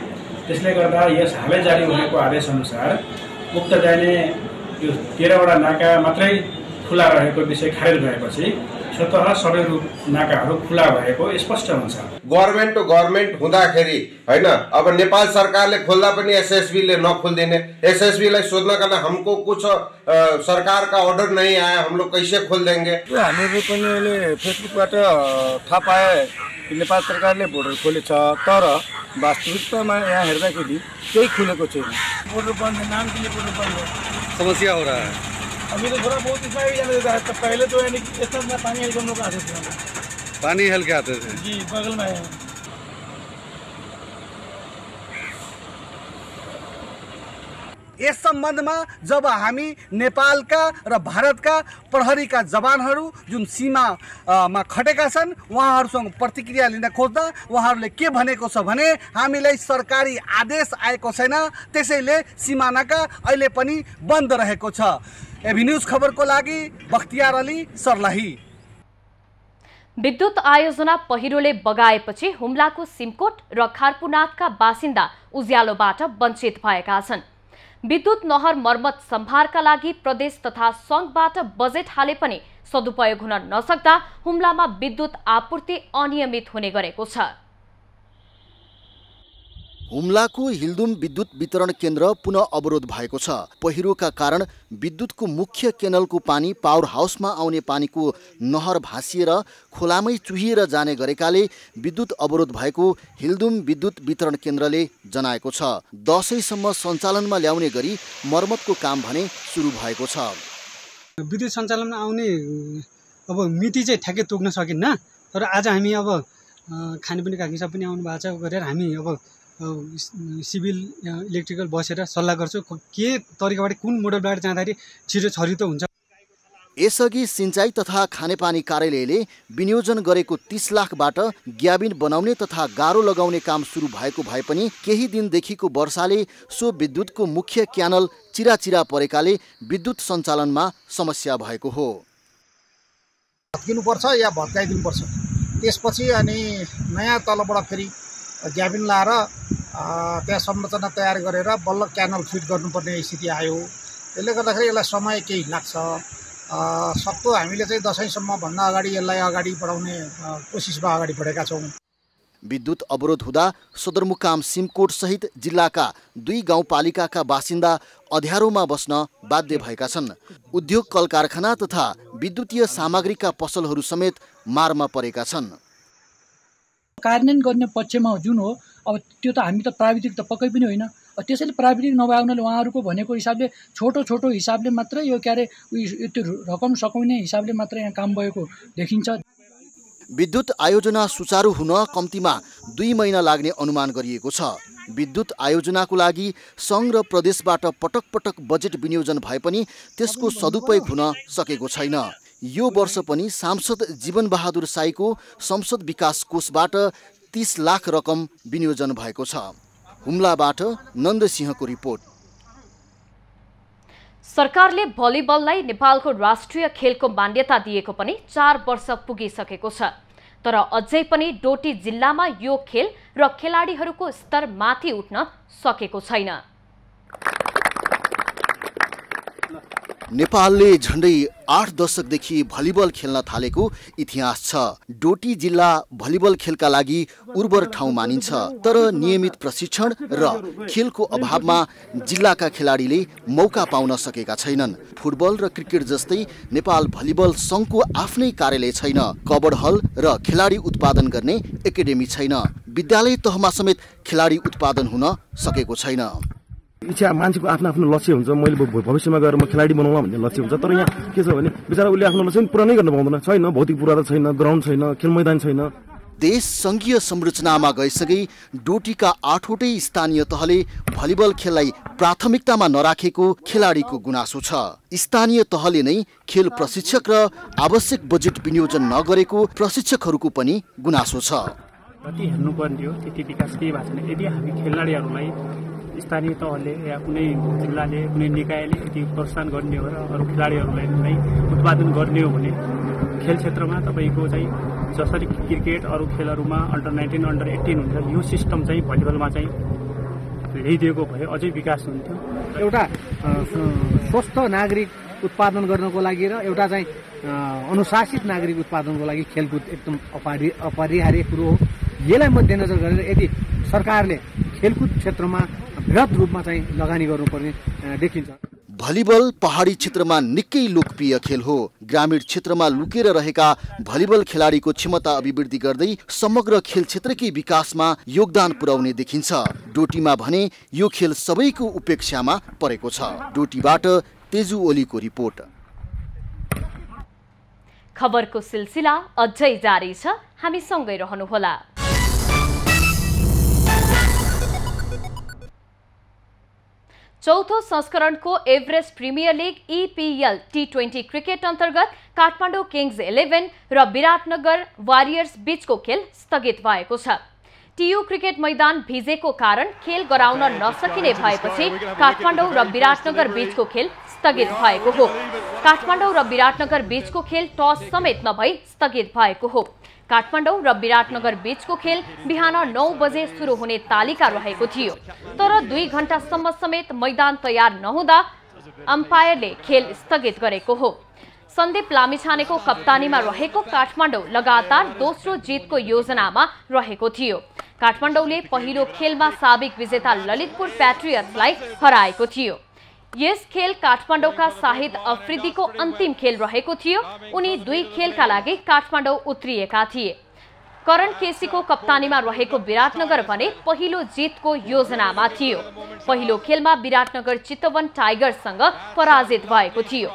त्यसले गर्दा यस हालै जारी भएको आदेश अनुसार उक्त जाने यो 13 वटा नाका मात्रै खुला रहेको विषय खारेज भएपछि स्वतः सबै नाकाहरू खुला भएको स्पष्ट हुन्छ। गभर्नमेन्ट टु गभर्नमेन्ट हुँदाखेरि हैन, अब नेपाल सरकारले खोल्दा पनि एसएसबी ले नखोल्दिने, एसएसबी लाई सोध्नका लागि हमको कुछ सरकार का ऑर्डर नहीं आया, हम लोग कैसे खोल देंगे? हामीले पनि अहिले फेसबुकबाट थाहा पाए कि नेपाल सरकारले बोर्डर खोलेछ, तर वास्तविकतामा यहाँ हेर्दाखेरि केही खुलेको छैन। बोर्डर बंद है, नाम के लिए बोर्डर बंद है। समस्या हो रहा है। अभी तो थोड़ा बहुत इसमें भी जाने देता है। पहले तो यानी इतना पानी हेल हम लोग आते थे। पानी हेल के आते थे जी, बगल में है। यस सम्बन्धमा जब हामी नेपालका र भारतका प्रहरीका जवानहरू जुन सीमामा खटेका छन् उहाँहरूसँग प्रतिक्रिया लिन खोज्दा उहाँहरूले के भनेको छ भने हामीलाई सरकारी आदेश आएको छैन, त्यसैले सीमा नाका अहिले पनि बन्द रहेको छ। एभी न्यूज खबरको लागि बख्तियार अली, सर्लाही। विद्युत आयोजना पहिरोले बगाएपछि हुम्लाको सिमकोट र खारपुनाथका बासिन्दा उज्यालोबाट वञ्चित भएका छन्। विद्युत नहर मर्मत सम्भारका लागि प्रदेश तथा संघबाट बजेट हाले पनि सदुपयोग हुन नसक्दा हुम्लामा विद्युत आपूर्ति अनियमित हुने गरेको छ। हुम्लाको हिल्दुम विद्युत वितरण केन्द्र पुनः अवरोध भएको छ। पहिरोका कारण विद्युतको मुख्य केनलको पानी पावर हाउसमा आउने पानीको नहर भासिएर खोलामै चुहिएर जाने गरेकाले विद्युत अवरोध भएको हिल्दुम विद्युत वितरण केन्द्रले जनाएको छ। दशैंसम्म सञ्चालनमा ल्याउने गरी मर्मतको काम भने सुरु भएको छ। विद्युत सञ्चालनमा आउने अब मिति चाहिँ ठ्याक्कै तोक्न सकिन्न, तर आज हामी अब खानेपानीका हिसाब पनि आउनु भएको छ गरेर हामी अब सिभिल इलेक्ट्रिकल बसेर सल्लाह गर्छु के तरिकाबाट कुन मोडलबाट जाँदाखेरि छिटो छरितो हुन्छ। यसअघि सिंचाई तथा खानेपानी कार्यालयले विनियोजन गरेको 30 लाखबाट ग्याबिन बनाउने तथा गारो लगाउने काम सुरु भएको भए पनि केही दिनदेखिको वर्षाले सो विद्युतको मुख्य क्यानल चिराचिरा परेकाले विद्युत सञ्चालनमा समस्या भएको हो। भत्किनुपर्छ या भत्काइदिनुपर्छ, त्यसपछि अनि नयाँ तलबाट फेरि ग्याबिन लाएर त्यहाँ संरचना तयार गरेर बल्ल क्यानल फिट गर्नुपर्ने स्थिति आयो। त्यसले गर्दाखेरि यसलाई समय केही लाग्छ। सक्दो हामीले चाहिँ दशैंसम्म भन्दा अगाडि यसलाई अगाडि बढाउने कोसिसमा अगाडि बढेका छौँ। विद्युत अवरोध हुँदा सदरमुकाम सिमकोट सहित जिल्लाका 2 गाउँपालिकाका बासिन्दा अँध्यारोमा बस्न बाध्य भएका छन्। उद्योग कल कारखाना तथा विद्युतीय सामग्रीका पसलहरू समेत मारमा परेका छन्। कार्यान्वयन गर्ने पक्षमा जुन हो अब त्यो त हामी त प्राविधिक त पक्कै पनि होइन। त्यसैले प्राविधिक नभए हुनाले उहाँहरूको भनेको हिसाबले छोटो हिसाबले मात्र यो क्यारे त्यो रकम सकाउने हिसाबले मात्र यहाँ काम भएको देखिन्छ। विद्युत आयोजना सुचारू हुन कम्तीमा 2 महिना लाग्ने अनुमान गरिएको छ। विद्युत आयोजनाको लागि संघ र प्रदेशबाट पटक पटक बजेट विनियोजन भए पनि त्यसको सदुपयोग हुन सकेको छैन। यो वर्ष पनि सांसद जीवन बहादुर साईको संसद विकास कोषबाट 30 लाख रकम विनियोजन भएको छ। हुम्लाबाट नन्दसिंहको रिपोर्ट। सरकारले भलिबललाई नेपालको राष्ट्रिय खेलको मान्यता दिएको पनि 4 वर्ष पुगिसकेको छ, तर अझै पनि डोटी जिल्लामा यो खेल र खेलाडीहरूको स्तर माथि उठ्न सकेको छैन। नेपालले झण्डै 8 दशकदेखि भलिबल खेल्न थालेको इतिहास छ। डोटी जिल्ला भलिबल खेलका लागि उर्वर ठाउँ मानिन्छ, तर नियमित प्रशिक्षण र खेलको अभावमा जिल्लाका खेलाडीले मौका पाउन सकेका छैनन्। फुटबल र क्रिकेट जस्तै नेपाल भलिबल संघको आफ्नै कार्यालय छैन, कबड हल र खेलाडी उत्पादन गर्ने एकाडेमी छैन। विद्यालय तहमा समेत खेलाडी उत्पादन हुन सकेको छैन। इच्छा मान्छेको आफ्नो आफ्नो लक्ष्य हुन्छ, मैले भविष्यमा गएर म खेलाडी बनाउला भन्ने लक्ष्य हुन्छ, तर यहाँ के छ भने बिचरा उसले आफ्नो लक्ष्य पुरा नै गर्न पाउँदैन। छैन भौतिक पूर्वाधार छैन, ग्राउन्ड छैन, खेल मैदान छैन। देश संघीय संरचनामा गएसँगै डोटीका 8वटै स्थानीय तहले भलिबल खेललाई प्राथमिकतामा नराखेको खेलाडीको गुनासो छ। स्थानीय तहले नै खेल प्रशिक्षक र आवश्यक बजेट विनियोजन नगरेको प्रशिक्षकहरूको पनि गुनासो छ। कति हेर्नुपर्ने हो त्यति विकास केही भएको छैन। यदि हामी खेलाडीहरूलाई स्थानीय तहले या कुनै जिल्लाले कुनै निकायले यदि प्रोत्साहन गर्ने हो र अरू खेलाडीहरूलाई नै उत्पादन गर्ने हो भने खेल क्षेत्रमा तपाईँको चाहिँ जसरी क्रिकेट अरू खेलहरूमा अन्डर 19 अन्डर 18 हुन्छ, यो सिस्टम चाहिँ भलिबलमा चाहिँ ल्याइदिएको भए अझै विकास हुन्थ्यो। एउटा स्वस्थ नागरिक उत्पादन गर्नको लागि र एउटा चाहिँ अनुशासित नागरिक उत्पादनको लागि खेलकुद एकदम अपरिहार्य कुरो हो। यसलाई मध्यनजर गरेर यदि सरकारले खेलकुद क्षेत्रमा बृहत रूपमा चाहिँ लगानी गर्नुपर्ने देखिन्छ। भलिबल पहाडी क्षेत्रमा निकै लोकप्रिय खेल हो। ग्रामीण क्षेत्रमा लुकेर रहेका भलिबल खेलाडीको क्षमता अभिवृद्धि गर्दै समग्र खेल क्षेत्रकै विकासमा योगदान पुर्याउने देखिन्छ। डोटीमा भने यो खेल सबैको उपेक्षामा परेको छ। डोटीबाट तेजु ओलीको रिपोर्ट। खबरको सिलसिला अझै जारी छ, हामी सँगै रहनुहोला। चौथो संस्करणको Everest premier league EPL T20 cricket अन्तर्गत काठमाडौँ किङ्स 11 र विराटनगर वारियर्स बीचको खेल स्थगित भएको छ। टियु क्रिकेट मैदान भिजेको कारण खेल गराउन नसकिने भएपछि काठमाडौँ र विराटनगर बीचको खेल स्थगित भएको हो। काठमाडौँ र विराटनगर बीचको खेल टस समेत नभई स्थगित भएको हो। काठमाडौँ र विराटनगर बीचको खेल बिहान 9 बजे सुरु हुने तालिका रहेको थियो, तर 2 घण्टासम्म समेत मैदान तयार नहुँदा अम्पायरले खेल स्थगित गरेको हो। सन्दीप लामिछानेको कप्तानीमा रहेको काठमाडौँ लगातार दोस्रो जितको योजनामा रहेको थियो। काठमाडौँले पहिलो खेलमा साबिक विजेता ललितपुर प्याट्रियट्सलाई हराएको थियो। यस खेल काठमाडौँका शाहिद अफ्रिदीको अन्तिम खेल रहेको थियो। उनी 2 खेलका लागि काठमाडौँ उत्रिएका थिए। करण केसीको कप्तानीमा रहेको विराटनगर भने पहिलो जितको योजनामा थियो। पहिलो खेलमा विराटनगर चितवन टाइगर्ससँग पराजित भएको थियो।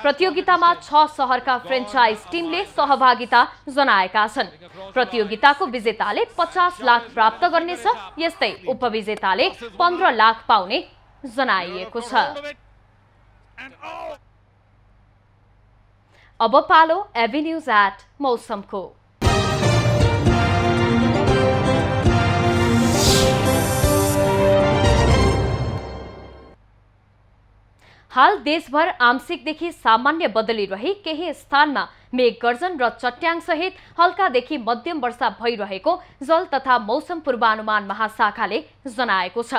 प्रतियोगितामा 6 शहरका फ्रेन्चाइज टिमले सहभागिता जनाएका छन्। प्रतियोगिताको विजेताले 50 लाख प्राप्त गर्नेछ, यस्तै उपविजेताले 15 लाख पाउने जनाइएको छ। अब पालो एभिन्यूज एट मौसमको। हाल देशभर आंशिकदेखि सामान्य बदली रही केही स्थानमा मेघगर्जन र चट्याङ सहित हल्कादेखि मध्यम वर्षा भइरहेको जल तथा मौसम पूर्वानुमान महाशाखाले जनाएको छ।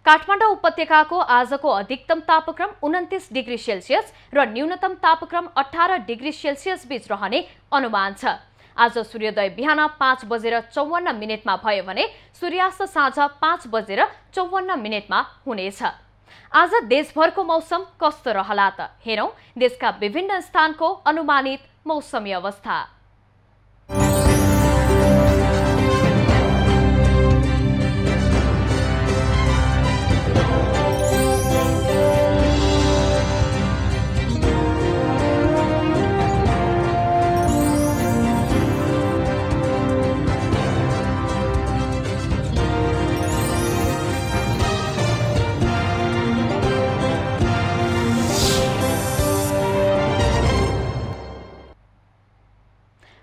काठमाडौँ उपत्यकाको आजको अधिकतम तापक्रम 29 डिग्री सेल्सियस र न्यूनतम तापक्रम 18 डिग्री सेल्सियस बीच रहने अनुमान छ। आज सूर्योदय बिहान 5:54 भयो भने सूर्यास्त साँझ 5:54 हुनेछ। आज देशभरको मौसम कस्तो रहला त हेरौं देशका विभिन्न स्थानको अनुमानित मौसमी अवस्था।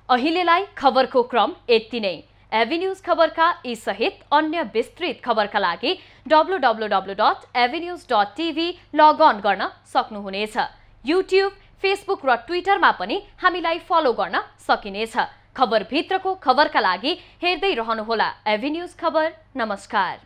अहिलेलाई खबरको क्रम यति नै। एभिन्यूज खबरका यी सहित अन्य विस्तृत खबरका लागि www.avenews.tv लगअन गर्न सक्नुहुनेछ। युट्युब, फेसबुक र ट्विटरमा पनि हामीलाई फलो गर्न सकिनेछ। खबरभित्रको खबरका लागि हेर्दै रहनुहोला एभिन्यूज खबर। नमस्कार।